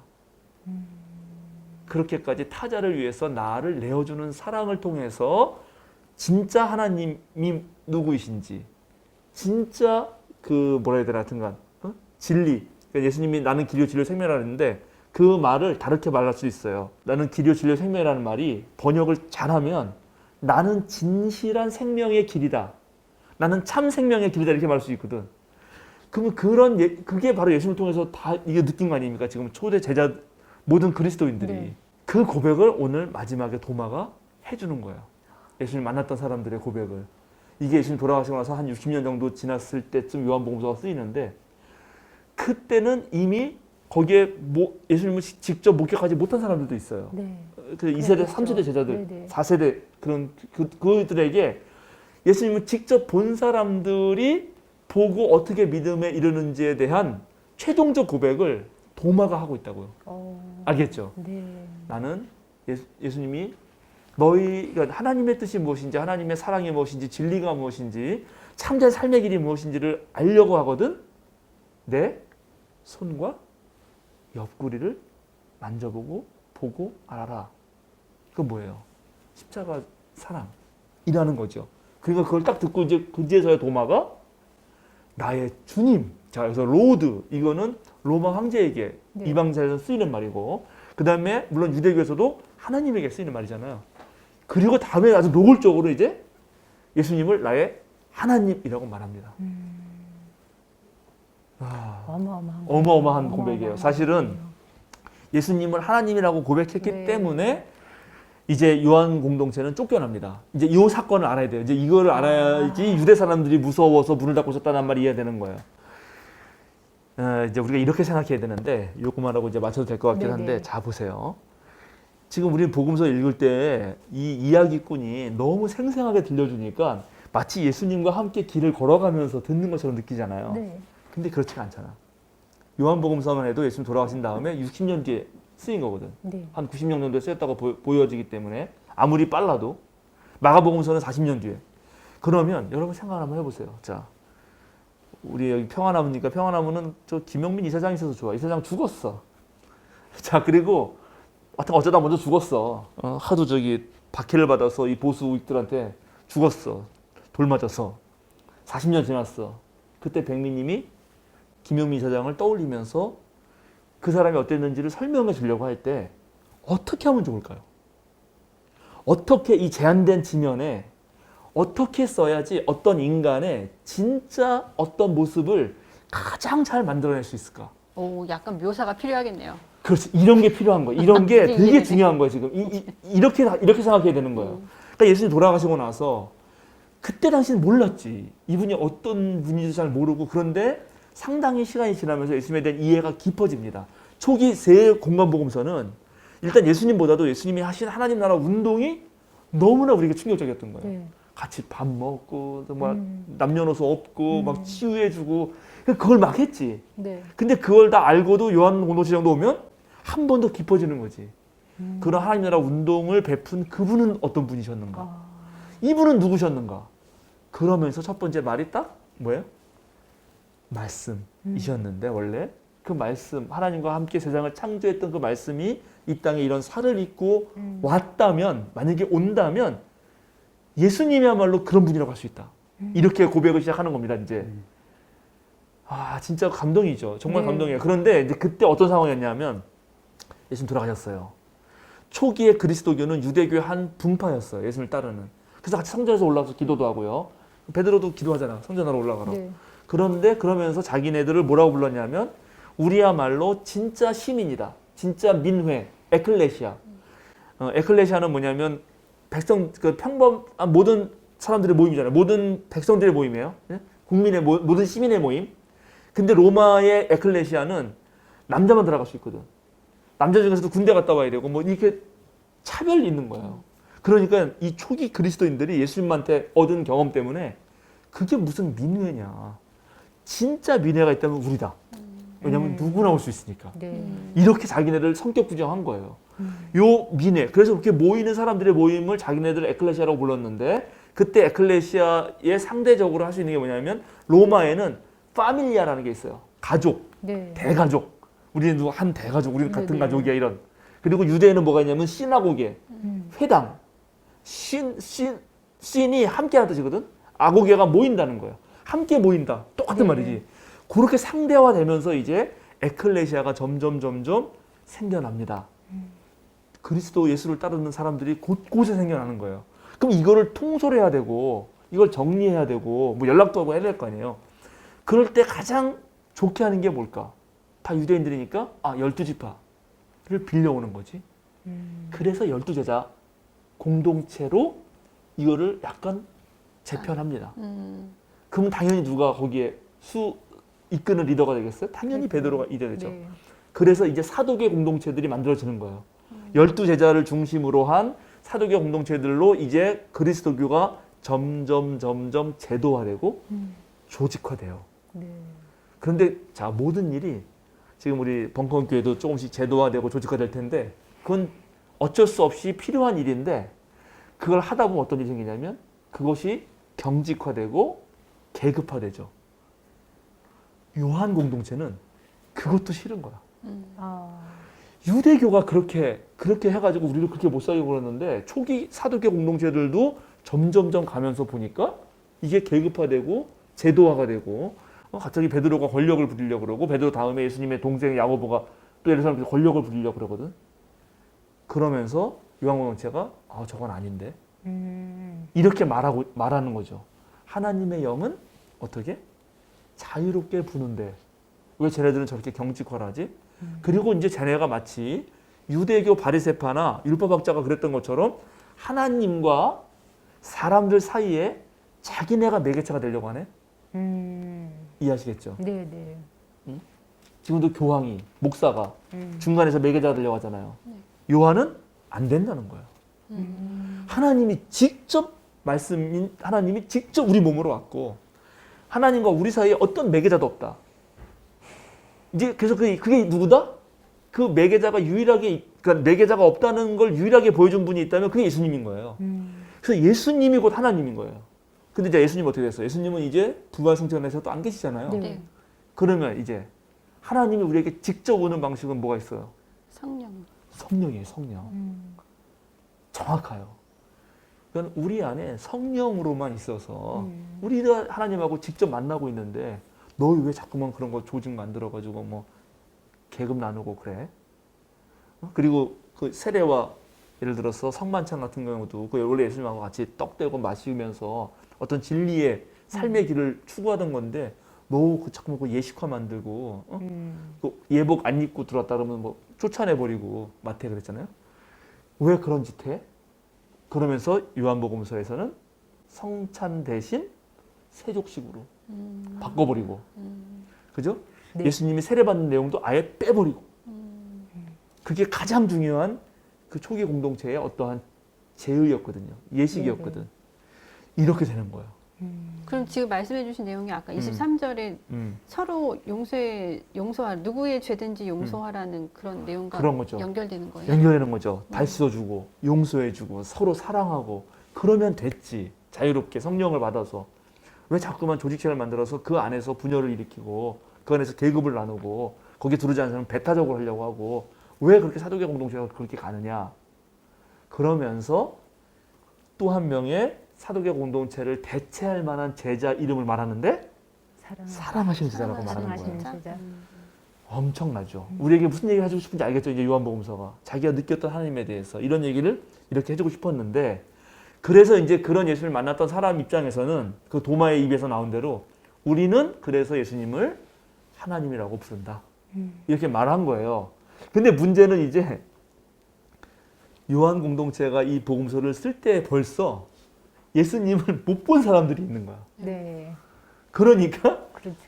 그렇게까지 타자를 위해서 나를 내어주는 사랑을 통해서 진짜 하나님이 누구이신지 진짜 그 뭐라 해야 되나 하여튼간 진리 그러니까 예수님이 나는 길이요 진리요 생명이라 했는데 그 말을 다르게 말할 수 있어요. 나는 길이요 진리요 생명이라는 말이 번역을 잘하면 나는 진실한 생명의 길이다. 나는 참 생명의 길이다 이렇게 말할 수 있거든. 그러면 그게 바로 예수님을 통해서 다 이게 느낀 거 아닙니까? 지금 초대 제자 모든 그리스도인들이 네. 그 고백을 오늘 마지막에 도마가 해주는 거예요. 예수님 만났던 사람들의 고백을. 이게 예수님 돌아가시고 나서 한 60년 정도 지났을 때쯤 요한복음서가 쓰이는데 그때는 이미 거기에 예수님을 직접 목격하지 못한 사람들도 있어요. 네. 그 2세대, 그렇겠죠. 3세대 제자들, 네네. 4세대 그런 그들에게 예수님을 직접 본 사람들이 보고 어떻게 믿음에 이르는지에 대한 최종적 고백을 도마가 하고 있다고요. 알겠죠? 네. 나는 예수님이 그러니까 하나님의 뜻이 무엇인지 하나님의 사랑이 무엇인지 진리가 무엇인지 참된 삶의 길이 무엇인지를 알려고 하거든 내 손과 옆구리를 만져보고 보고 알아라. 그건 뭐예요? 십자가 사랑이라는 거죠. 그러니까 그걸 딱 듣고 이제 그제서야 도마가 나의 주님. 자 여기서 로드 이거는 로마 황제에게 네. 이방자에서 쓰이는 말이고 그 다음에 물론 유대교에서도 하나님에게 쓰이는 말이잖아요. 그리고 다음에 아주 노골적으로 이제 예수님을 나의 하나님이라고 말합니다. 어마어마한 고백이에요. 사실은 예수님을 하나님이라고 고백했기 네. 때문에 이제 요한 공동체는 쫓겨납니다. 이제 이 사건을 알아야 돼요. 이제 이거를 알아야지 유대 사람들이 무서워서 문을 닫고 있었다는 말이 이해되는 거예요. 이제 우리가 이렇게 생각해야 되는데 요거만하고 이제 맞춰도 될 것 같긴 한데 네네. 자 보세요. 지금 우리는 복음서 읽을 때 이 이야기꾼이 너무 생생하게 들려주니까 마치 예수님과 함께 길을 걸어가면서 듣는 것처럼 느끼잖아요. 네. 근데 그렇지가 않잖아. 요한복음서만 해도 예수님 돌아가신 다음에 60년 뒤에 쓰인 거거든. 네. 한 90년 정도에 쓰였다고 보여지기 때문에 아무리 빨라도 마가복음서는 40년 뒤에. 그러면 여러분 생각 한번 해보세요. 자, 우리 여기 평안나무니까 평안나무는 저 김영민 이사장이 있어서 좋아. 이사장 죽었어. 자, 그리고 어쩌다 먼저 죽었어. 하도 저기 박해를 받아서 이 보수 우익들한테 죽었어. 돌 맞아서. 40년 지났어. 그때 백미님이 김용민 사장을 떠올리면서 그 사람이 어땠는지를 설명해 주려고 할 때 어떻게 하면 좋을까요? 어떻게 이 제한된 지면에 어떻게 써야지 어떤 인간의 진짜 어떤 모습을 가장 잘 만들어낼 수 있을까? 오, 약간 묘사가 필요하겠네요. 그렇지. 이런 게 필요한 거예요. 이런 게 이게 되게 이해되네. 중요한 거예요. 지금 이렇게 생각해야 되는 거예요. 그러니까 예수님 돌아가시고 나서 그때 당시는 몰랐지. 이분이 어떤 분인지 잘 모르고 그런데 상당히 시간이 지나면서 예수님에 대한 이해가 깊어집니다. 초기 세 공간복음서는 일단 예수님보다도 예수님이 하신 하나님 나라 운동이 너무나 우리에게 충격적이었던 거예요. 네. 같이 밥 먹고 막 남녀노소 없고 막 치유해주고 그걸 막 했지. 네. 근데 그걸 다 알고도 요한 공동체 정도 오면 한 번 더 깊어지는 거지. 그런 하나님 나라 운동을 베푼 그분은 어떤 분이셨는가? 아, 이분은 누구셨는가? 그러면서 첫 번째 말이 딱 뭐예요? 말씀이셨는데 원래 그 말씀 하나님과 함께 세상을 창조했던 그 말씀이 이 땅에 이런 살을 입고 왔다면 만약에 온다면 예수님이야말로 그런 분이라고 할 수 있다. 이렇게 고백을 시작하는 겁니다. 이제 아 진짜 감동이죠. 정말 네. 감동이에요. 그런데 이제 그때 어떤 상황이었냐면 예수님 돌아가셨어요. 초기에 그리스도교는 유대교의 한 분파였어요. 예수님을 따르는. 그래서 같이 성전에서 올라가서 기도도 하고요. 베드로도 기도하잖아. 성전하러 올라가라. 네. 그런데 그러면서 자기네들을 뭐라고 불렀냐면 우리야말로 진짜 시민이다. 진짜 민회, 에클레시아. 에클레시아는 뭐냐면 백성 그 평범한 모든 사람들의 모임이잖아요. 모든 백성들의 모임이에요. 예? 국민의 모든 시민의 모임. 근데 로마의 에클레시아는 남자만 들어갈 수 있거든. 남자 중에서도 군대 갔다 와야 되고 뭐 이렇게 차별이 있는 거예요. 그러니까 이 초기 그리스도인들이 예수님한테 얻은 경험 때문에 그게 무슨 민회냐. 진짜 민회가 있다면 우리다. 왜냐하면 누구나 올 수 있으니까. 네. 이렇게 자기네들 성격 부정한 거예요. 요 민회. 그래서 그렇게 모이는 사람들의 모임을 자기네들 에클레시아라고 불렀는데 그때 에클레시아에 상대적으로 할 수 있는 게 뭐냐면 로마에는 파밀리아라는 게 있어요. 가족, 네. 대가족. 우리는 누구 한 대가족, 우리는 같은 네네. 가족이야 이런. 그리고 유대에는 뭐가 있냐면 시나고게, 회당, 신이 함께하는 뜻이거든. 아고게가 모인다는 거예요. 함께 모인다. 똑같은 네. 말이지. 그렇게 상대화되면서 이제 에클레시아가 점점 생겨납니다. 그리스도 예수를 따르는 사람들이 곳곳에 생겨나는 거예요. 그럼 이거를 통솔해야 되고 이걸 정리해야 되고 뭐 연락도 하고 해야 될 거 아니에요. 그럴 때 가장 좋게 하는 게 뭘까? 다 유대인들이니까 12지파를 빌려오는 거지. 그래서 12제자 공동체로 이거를 약간 재편합니다. 그럼 당연히 누가 거기에 이끄는 리더가 되겠어요? 당연히 베드로가 이되겠죠. 네. 그래서 이제 사도계 공동체들이 만들어지는 거예요. 12제자를 중심으로 한 사도계 공동체들로 이제 그리스도교가 점점 제도화되고 조직화돼요. 네. 그런데 자 모든 일이 지금 우리 벙커교회도 조금씩 제도화되고 조직화될 텐데 그건 어쩔 수 없이 필요한 일인데 그걸 하다 보면 어떤 일이 생기냐면 그것이 경직화되고 계급화되죠. 요한 공동체는 그것도 싫은 거야. 아, 유대교가 그렇게 해가지고 우리를 그렇게 못 살게 그러는데 초기 사도계 공동체들도 점점 가면서 보니까 이게 계급화되고 제도화가 되고 갑자기 베드로가 권력을 부리려고 그러고 베드로 다음에 예수님의 동생 야고보가 또 예루살렘에서 권력을 부리려고 그러거든. 그러면서 요한 공동체가 저건 아닌데 이렇게 말하는 거죠. 하나님의 영은 어떻게 자유롭게 부는데 왜 쟤네들은 저렇게 경직화하지? 그리고 이제 쟤네가 마치 유대교 바리새파나 율법학자가 그랬던 것처럼 하나님과 사람들 사이에 자기네가 매개체가 되려고 하네. 이해하시겠죠? 네, 네. 지금도 교황이 목사가 중간에서 매개자가 되려고 하잖아요. 요한은 안 된다는 거예요. 하나님이 직접 하나님이 직접 우리 몸으로 왔고 하나님과 우리 사이에 어떤 매개자도 없다. 이제 그래서 그게 누구다? 그 매개자가 그러니까 매개자가 없다는 걸 유일하게 보여준 분이 있다면 그게 예수님인 거예요. 그래서 예수님이 곧 하나님인 거예요. 근데 이제 예수님 어떻게 됐어요? 예수님은 이제 부활 승천에서 또 안 계시잖아요. 네. 그러면 이제 하나님이 우리에게 직접 오는 방식은 뭐가 있어요? 성령이에요, 성령. 정확해요. 그건 우리 안에 성령으로만 있어서 우리가 하나님하고 직접 만나고 있는데 너 왜 자꾸만 그런 거 조직 만들어가지고 뭐 계급 나누고 그래? 그리고 그 세례와 예를 들어서 성만찬 같은 경우도 그 원래 예수님하고 같이 떡 떼고 마시면서 어떤 진리의 삶의 길을 추구하던 건데 너 그 자꾸만 그 예식화 만들고 그 예복 안 입고 들어왔다 그러면 뭐 쫓아내버리고 마태 그랬잖아요. 왜 그런 짓 해? 그러면서 요한복음서에서는 성찬 대신 세족식으로 바꿔버리고, 그죠? 네. 예수님이 세례받는 내용도 아예 빼버리고. 그게 가장 중요한 그 초기 공동체의 어떠한 제의였거든요. 예식이었거든. 이렇게 되는 거예요. 그럼 지금 말씀해 주신 내용이 아까 23절에 서로 용서하 누구의 죄든지 용서하라는 그런 내용과 그런 거죠. 연결되는 거예요. 연결되는 거죠. 발 씻어주고 용서해주고 서로 사랑하고 그러면 됐지. 자유롭게 성령을 받아서. 왜 자꾸만 조직체를 만들어서 그 안에서 분열을 일으키고 그 안에서 계급을 나누고 거기에 들어오지 않은 사람은 배타적으로 하려고 하고 왜 그렇게 사도계 공동체가 그렇게 가느냐. 그러면서 또 한 명의 사도계 공동체를 대체할 만한 제자 이름을 말하는데 사랑하시는 제자라고 말하는 거예요. 사랑하시는 제자. 엄청나죠. 우리에게 무슨 얘기를 해주고 싶은지 알겠죠. 이제 요한복음서가 자기가 느꼈던 하나님에 대해서 이런 얘기를 이렇게 해주고 싶었는데 그래서 이제 그런 예수를 만났던 사람 입장에서는 그 도마의 입에서 나온 대로 우리는 그래서 예수님을 하나님이라고 부른다. 이렇게 말한 거예요. 근데 문제는 이제 요한 공동체가 이 복음서를 쓸 때 벌써 예수님을 못 본 사람들이 있는 거야. 네. 그러니까 그렇죠.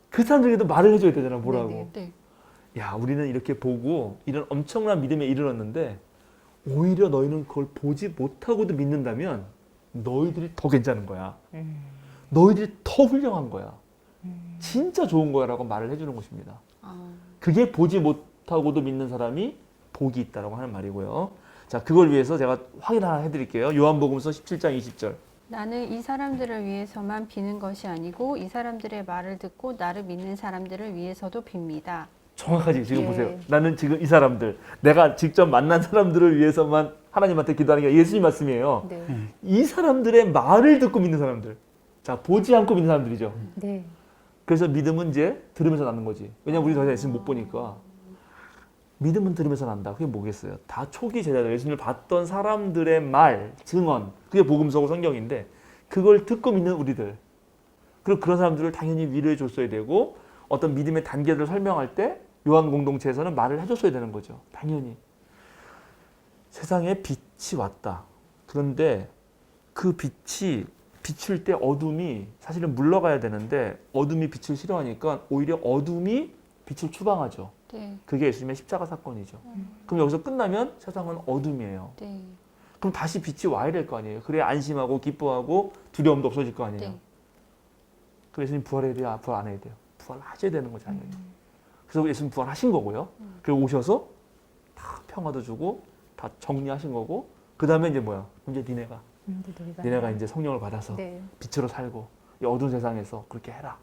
그 사람들에게도 말을 해줘야 되잖아. 뭐라고. 네네. 네. 야, 우리는 이렇게 보고 이런 엄청난 믿음에 이르렀는데 오히려 너희는 그걸 보지 못하고도 믿는다면 너희들이 더 괜찮은 거야. 너희들이 더 훌륭한 거야. 진짜 좋은 거야 라고 말을 해주는 것입니다. 그게 보지 못하고도 믿는 사람이 복이 있다라고 하는 말이고요. 자, 그걸 위해서 제가 확인 하나 해드릴게요. 요한복음서 17장 20절. 나는 이 사람들을 위해서만 비는 것이 아니고 이 사람들의 말을 듣고 나를 믿는 사람들을 위해서도 빕니다. 정확하지. 지금 예. 보세요. 나는 지금 이 사람들, 내가 직접 만난 사람들을 위해서만 하나님한테 기도하는 게 예수님 말씀이에요. 네. 이 사람들의 말을 듣고 믿는 사람들. 자, 보지 않고 믿는 사람들이죠. 네. 그래서 믿음은 이제 들으면서 낳는 거지. 왜냐면 우리 더 이상 예수님 못 보니까. 믿음은 들으면서 난다. 그게 뭐겠어요? 다 초기 제자들, 예수님을 봤던 사람들의 말, 증언. 그게 복음서고 성경인데 그걸 듣고 믿는 우리들. 그리고 그런 사람들을 당연히 위로해 줬어야 되고 어떤 믿음의 단계들을 설명할 때 요한 공동체에서는 말을 해줬어야 되는 거죠. 당연히. 세상에 빛이 왔다. 그런데 그 빛이 비출 때 어둠이 사실은 물러가야 되는데 어둠이 빛을 싫어하니까 오히려 어둠이 빛을 추방하죠. 네. 그게 예수님의 십자가 사건이죠. 그럼 여기서 끝나면 세상은 어둠이에요. 네. 그럼 다시 빛이 와야 될 거 아니에요. 그래야 안심하고 기뻐하고 두려움도 없어질 거 아니에요. 네. 그래서 예수님 부활해야 돼요? 부활 안 해야 돼요? 부활하셔야 되는 거죠, 당연히. 그래서 예수님 부활하신 거고요. 그리고 오셔서 다 평화도 주고 다 정리하신 거고 그 다음에 이제 뭐야? 이제 니네가 이제 성령을 받아서 네. 빛으로 살고 이 어두운 세상에서 그렇게 해라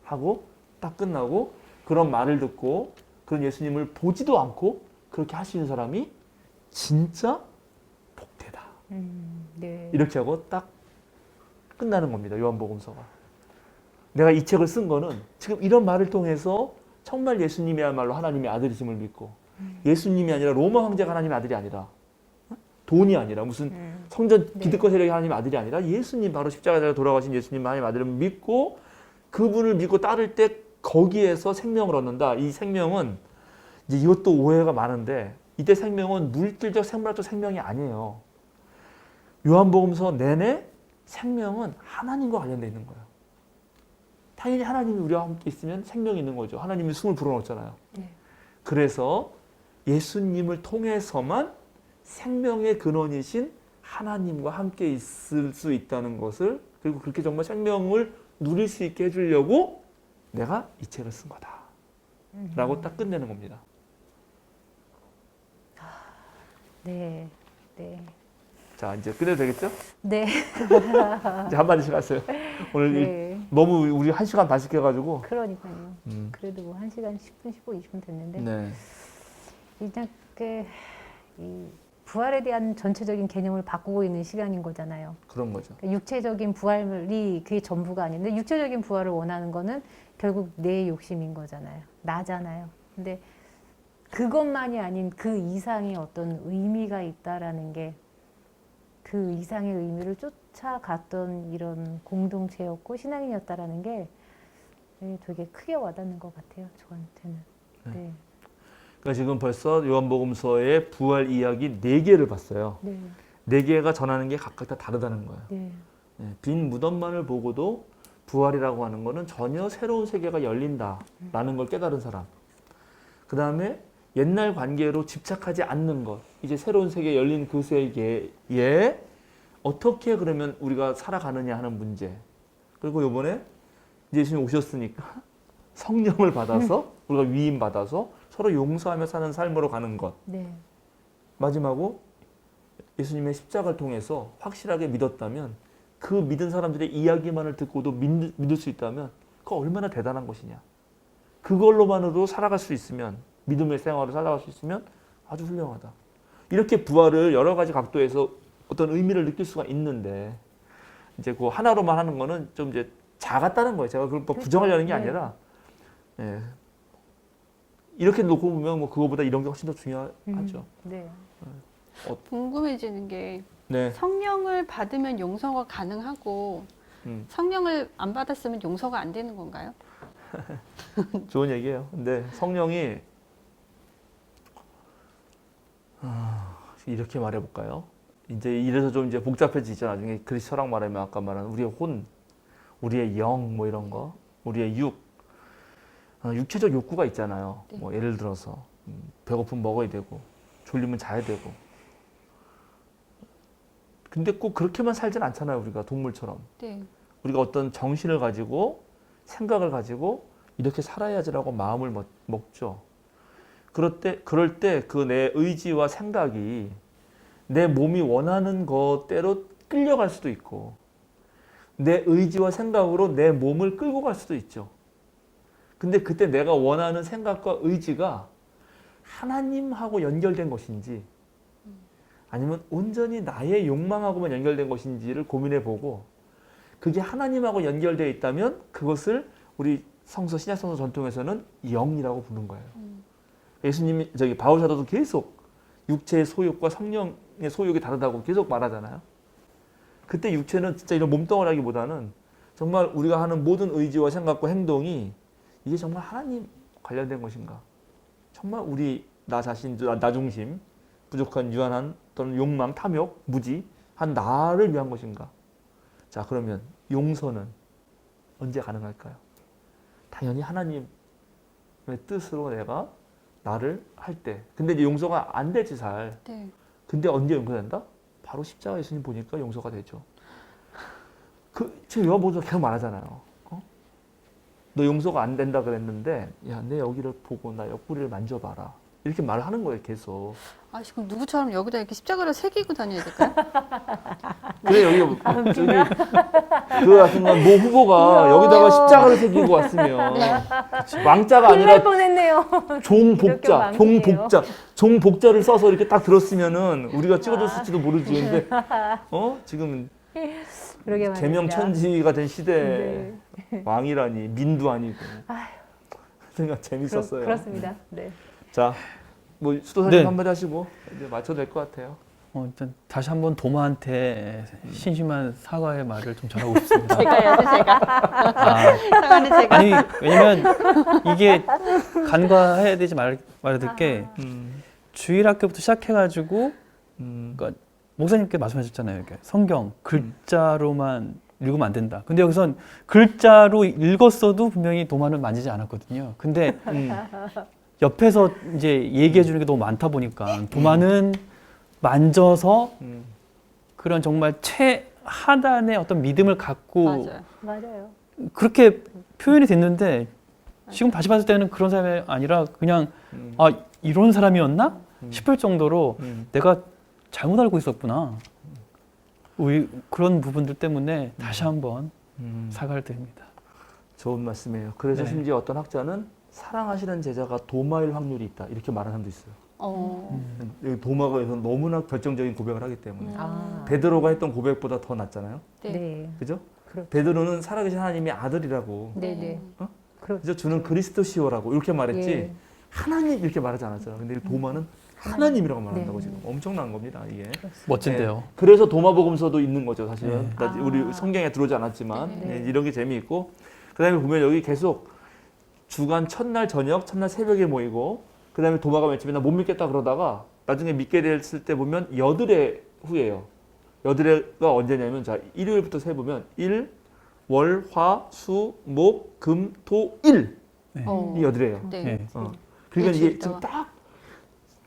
하고 딱 끝나고 그런 말을 듣고 그런 예수님을 보지도 않고 그렇게 할 수 있는 사람이 진짜 복되다. 네. 이렇게 하고 딱 끝나는 겁니다. 요한복음서가. 내가 이 책을 쓴 거는 지금 이런 말을 통해서 정말 예수님이야말로 하나님의 아들이심을 믿고 예수님이 아니라 로마 황제가 하나님의 아들이 아니라 돈이 아니라 무슨 성전 기득권 세력이 하나님의 아들이 아니라 예수님 바로 십자가에 돌아가신 예수님 하나님의 아들을 믿고 그분을 믿고 따를 때 거기에서 생명을 얻는다. 이 생명은 이제 이것도 오해가 많은데 이때 생명은 물질적 생물학적 생명이 아니에요. 요한복음서 내내 생명은 하나님과 관련되어 있는 거예요. 당연히 하나님이 우리와 함께 있으면 생명이 있는 거죠. 하나님이 숨을 불어넣었잖아요. 네. 그래서 예수님을 통해서만 생명의 근원이신 하나님과 함께 있을 수 있다는 것을 그리고 그렇게 정말 생명을 누릴 수 있게 해주려고 내가 이 책을 쓴 거다. 라고 딱 끝내는 겁니다. 네. 네. 자, 이제 끝내도 되겠죠? 네. 이제 한마디씩 하세요. 오늘 네. 너무 우리 1시간 반씩 해가지고. 그러니까요. 그래도 뭐 1시간 10분, 15, 20분 됐는데 네. 일단 이 부활에 대한 전체적인 개념을 바꾸고 있는 시간인 거잖아요. 그런 거죠. 그러니까 육체적인 부활이 그게 전부가 아닌데 육체적인 부활을 원하는 거는 결국 내 욕심인 거잖아요. 나잖아요. 근데 그것만이 아닌 그 이상의 어떤 의미가 있다라는 게 그 이상의 의미를 쫓아갔던 이런 공동체였고 신앙인이었다라는 게 되게 크게 와닿는 것 같아요. 저한테는. 네. 그러니까 지금 벌써 요한복음서의 부활 이야기 4개를 봤어요. 네. 4개가 전하는 게 각각 다 다르다는 거예요. 네. 빈 무덤만을 보고도 부활이라고 하는 거는 전혀 새로운 세계가 열린다라는 걸 깨달은 사람. 그 다음에 옛날 관계로 집착하지 않는 것. 이제 새로운 세계 열린 그 세계에 어떻게 그러면 우리가 살아가느냐 하는 문제. 그리고 요번에 이제 예수님 오셨으니까 성령을 받아서 우리가 위임 받아서 서로 용서하며 사는 삶으로 가는 것. 네. 마지막으로 예수님의 십자가를 통해서 확실하게 믿었다면 그 믿은 사람들의 이야기만을 듣고도 믿을 수 있다면 그거 얼마나 대단한 것이냐. 그걸로만으로 살아갈 수 있으면 믿음의 생활을 살아갈 수 있으면 아주 훌륭하다. 이렇게 부활을 여러 가지 각도에서 어떤 의미를 느낄 수가 있는데 이제 그 하나로만 하는 거는 좀 이제 작았다는 거예요. 제가 그걸 뭐 부정하려는 게 네. 아니라 예. 이렇게 놓고 보면 뭐 그거보다 이런 게 훨씬 더 중요하죠. 네. 궁금해지는 게 네. 성령을 받으면 용서가 가능하고 성령을 안 받았으면 용서가 안 되는 건가요? 좋은 얘기예요. 근데 성령이 이렇게 말해볼까요? 이제 이래서 좀 이제 복잡해지죠. 나중에 그리스 철학 말하면 아까 말한 우리의 혼, 우리의 영 뭐 이런 거, 우리의 육체적 욕구가 있잖아요. 네. 뭐 예를 들어서 배고프면 먹어야 되고 졸리면 자야 되고. 근데 꼭 그렇게만 살진 않잖아요. 우리가 동물처럼. 네. 우리가 어떤 정신을 가지고 생각을 가지고 이렇게 살아야지라고 마음을 먹죠. 그럴 때 그 내 의지와 생각이 내 몸이 원하는 것대로 끌려갈 수도 있고 내 의지와 생각으로 내 몸을 끌고 갈 수도 있죠. 근데 그때 내가 원하는 생각과 의지가 하나님하고 연결된 것인지 아니면 온전히 나의 욕망하고만 연결된 것인지를 고민해 보고 그게 하나님하고 연결되어 있다면 그것을 우리 신약성서 전통에서는 영이라고 부르는 거예요. 예수님이 바울 사도도 계속 육체의 소욕과 성령의 소욕이 다르다고 계속 말하잖아요. 그때 육체는 진짜 이런 몸덩어리라기보다는 정말 우리가 하는 모든 의지와 생각과 행동이 이게 정말 하나님 관련된 것인가? 정말 나 자신, 나 중심, 부족한 유한한 또는 욕망, 탐욕, 무지한 나를 위한 것인가? 자, 그러면 용서는 언제 가능할까요? 당연히 하나님의 뜻으로 내가 나를 할 때. 근데 이제 용서가 안 되지 잘. 네. 근데 언제 용서된다? 바로 십자가 예수님 보니까 용서가 되죠. 지금 요한복음서 계속 말하잖아요. 너 용서가 안 된다 그랬는데 야, 내 여기를 보고 나 옆구리를 만져봐라. 이렇게 말을 하는 거예요, 계속. 아, 지금 누구처럼 여기다 이렇게 십자가를 새기고 다녀야 될까요? 그래, 여기 그 같은 건 모 후보가 여기다가 십자가를 새기고 왔으면 왕자가 큰일 날 아니라 뻔했네요. 종복자, 이렇게 왕이에요. 종복자를 써서 이렇게 딱 들었으면은 우리가 찍어줬을지도 모르지. 근데 지금 그러게 말입니다. 제명천지가 된 시대에 네. 왕이라니 민도 아니고. 그러니까 재밌었어요. 그렇습니다. 네. 자, 뭐 수도사님 네. 한마디 하시고 이제 맞춰도 될 것 같아요. 일단 다시 한번 도마한테 신심한 사과의 말을 좀 전하고 싶습니다. 제가요, 제가. 아, 사과는 제가. 아니 왜냐면 이게 간과해야 되지 말아야 될 게 주일학교부터 시작해가지고 그러니까 목사님께 말씀하셨잖아요. 이게 성경 글자로만 읽으면 안 된다. 근데 여기선 글자로 읽었어도 분명히 도마는 만지지 않았거든요. 근데 옆에서 이제 얘기해 주는 게 너무 많다 보니까 도마는 만져서 그런 정말 최하단의 어떤 믿음을 갖고 맞아요. 맞아요. 그렇게 표현이 됐는데 지금 다시 봤을 때는 그런 사람이 아니라 그냥 아 이런 사람이었나 싶을 정도로 내가 잘못 알고 있었구나. 그런 부분들 때문에 다시 한번 사과를 드립니다. 좋은 말씀이에요. 그래서 네. 심지어 어떤 학자는 사랑하시는 제자가 도마일 확률이 있다. 이렇게 말하는 사람도 있어요. 여기 도마가 너무나 결정적인 고백을 하기 때문에. 베드로가 했던 고백보다 더 낫잖아요. 네. 네. 그죠? 그렇죠. 베드로는 살아계신 하나님의 아들이라고. 네, 네. 그래서 주는 그리스도시오라고 이렇게 말했지 예. 하나님 이렇게 말하지 않았잖아요. 근데 도마는 하나님이라고 말한다고 네. 지금 엄청난 겁니다. 이게. 멋진데요. 네. 그래서 도마복음서도 있는 거죠, 사실은. 네. 우리 성경에 들어오지 않았지만 네. 이런 게 재미있고 그다음에 보면 여기 계속 주간 첫날 저녁, 첫날 새벽에 모이고 그다음에 도마가 맨 처음에 나 못 믿겠다 그러다가 나중에 믿게 됐을 때 보면 여드레 후예요. 여드레가 언제냐면 자 일요일부터 세 보면 일, 월, 화, 수, 목, 금, 토, 일. 네. 이 여드레예요. 네. 네. 그러니까 이게 일주일 지금 동안. 딱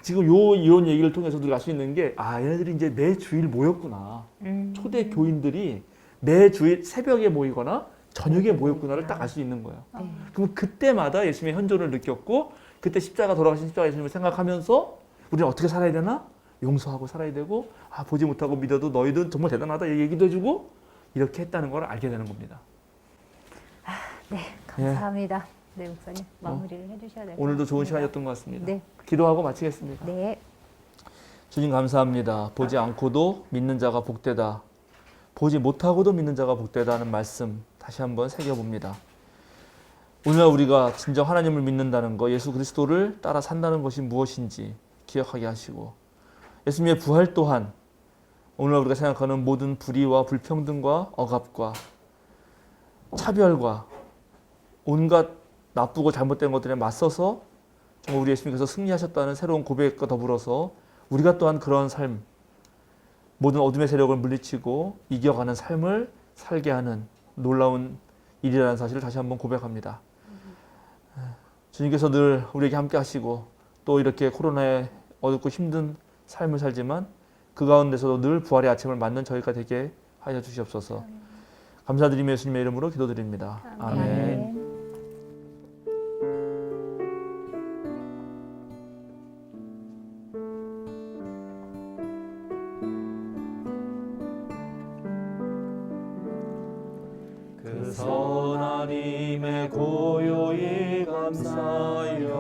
지금 요 이런 얘기를 통해서 우리가 알 수 있는 게 얘네들이 이제 매 주일 모였구나. 초대 교인들이 매 주일 새벽에 모이거나 저녁에 모였구나를 딱 알 수 있는 거예요. 네. 그럼 그때마다 예수님의 현존을 느꼈고 그때 십자가 돌아가신 십자가 예수님을 생각하면서 우리는 어떻게 살아야 되나? 용서하고 살아야 되고 보지 못하고 믿어도 너희들은 정말 대단하다 이 얘기도 해주고 이렇게 했다는 걸 알게 되는 겁니다. 네, 감사합니다. 네, 목사님 마무리를 해주셔야 될 것 같습니다. 오늘도 좋은 시간이었던 것 같습니다. 네, 기도하고 마치겠습니다. 네, 주님 감사합니다. 보지 않고도 믿는 자가 복되다. 보지 못하고도 믿는 자가 복되다 하는 말씀 다시 한번 새겨봅니다. 오늘날 우리가 진정 하나님을 믿는다는 것, 예수 그리스도를 따라 산다는 것이 무엇인지 기억하게 하시고 예수님의 부활 또한 오늘날 우리가 생각하는 모든 불의와 불평등과 억압과 차별과 온갖 나쁘고 잘못된 것들에 맞서서 정말 우리 예수님께서 승리하셨다는 새로운 고백과 더불어서 우리가 또한 그런 삶, 모든 어둠의 세력을 물리치고 이겨가는 삶을 살게 하는 놀라운 일이라는 사실을 다시 한번 고백합니다. 주님께서 늘 우리에게 함께 하시고 또 이렇게 코로나에 어둡고 힘든 삶을 살지만 그 가운데서도 늘 부활의 아침을 맞는 저희가 되게 하여 주시옵소서. 감사드리며 예수님의 이름으로 기도드립니다. 아멘. 네. 그 선하님의 고요히 감사하여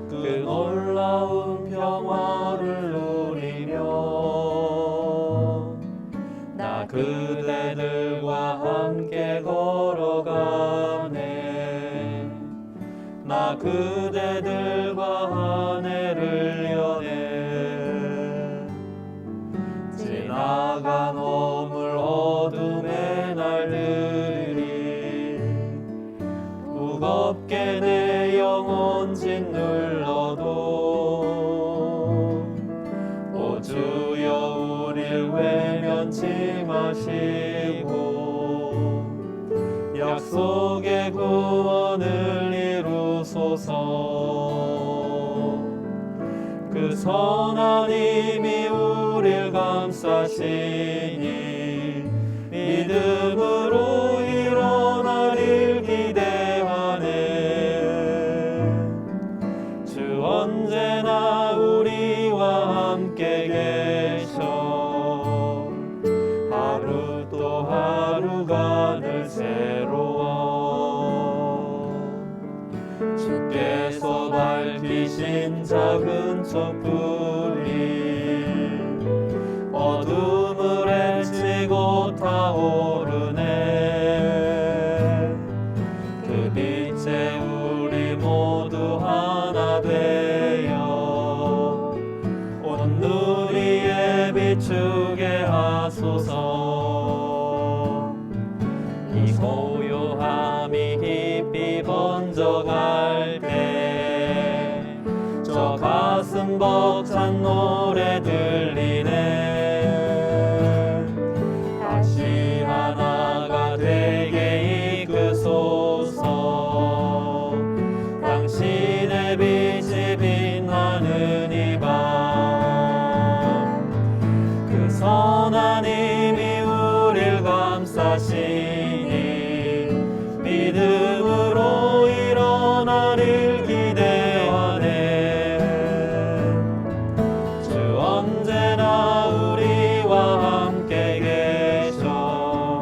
그 놀라운 평화를 누리며 나 그대들과 함께 걸어가네 나 그대들과 한 해를 여네 지나간 어물 어둠의 날들이 무겁게 내 영혼 짓눌러도 오 주여 우릴 외면치 마시고 약속의 구원을 이루소서 그 선한 힘이 우릴 감싸시니 믿음으로 일어나릴 기대하네 주 언제나 우리와 함께 계셔 하루 또 하루가 늘 새로워 주께서 밝히신 작은 촛불이 어둠을 헤치고 타오르네 그 빛에 우리 모두 하나 되어 온 누리에 비추게 하소서 이 고요함이 깊이 번져갈 때 저 가슴 벅찬 노래 들리네 다시 하나가 되게 이끄소서 당신의 빛이 빛나는 이 밤 그 선한 힘이 우릴 감싸시니 믿음으로 일어나릴 기대하네 주 언제나 우리와 함께 계셔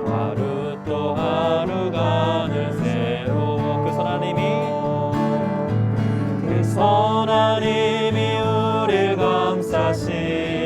하루 또 하루가 늘 새로워 그 선한 힘이 우릴 감싸시니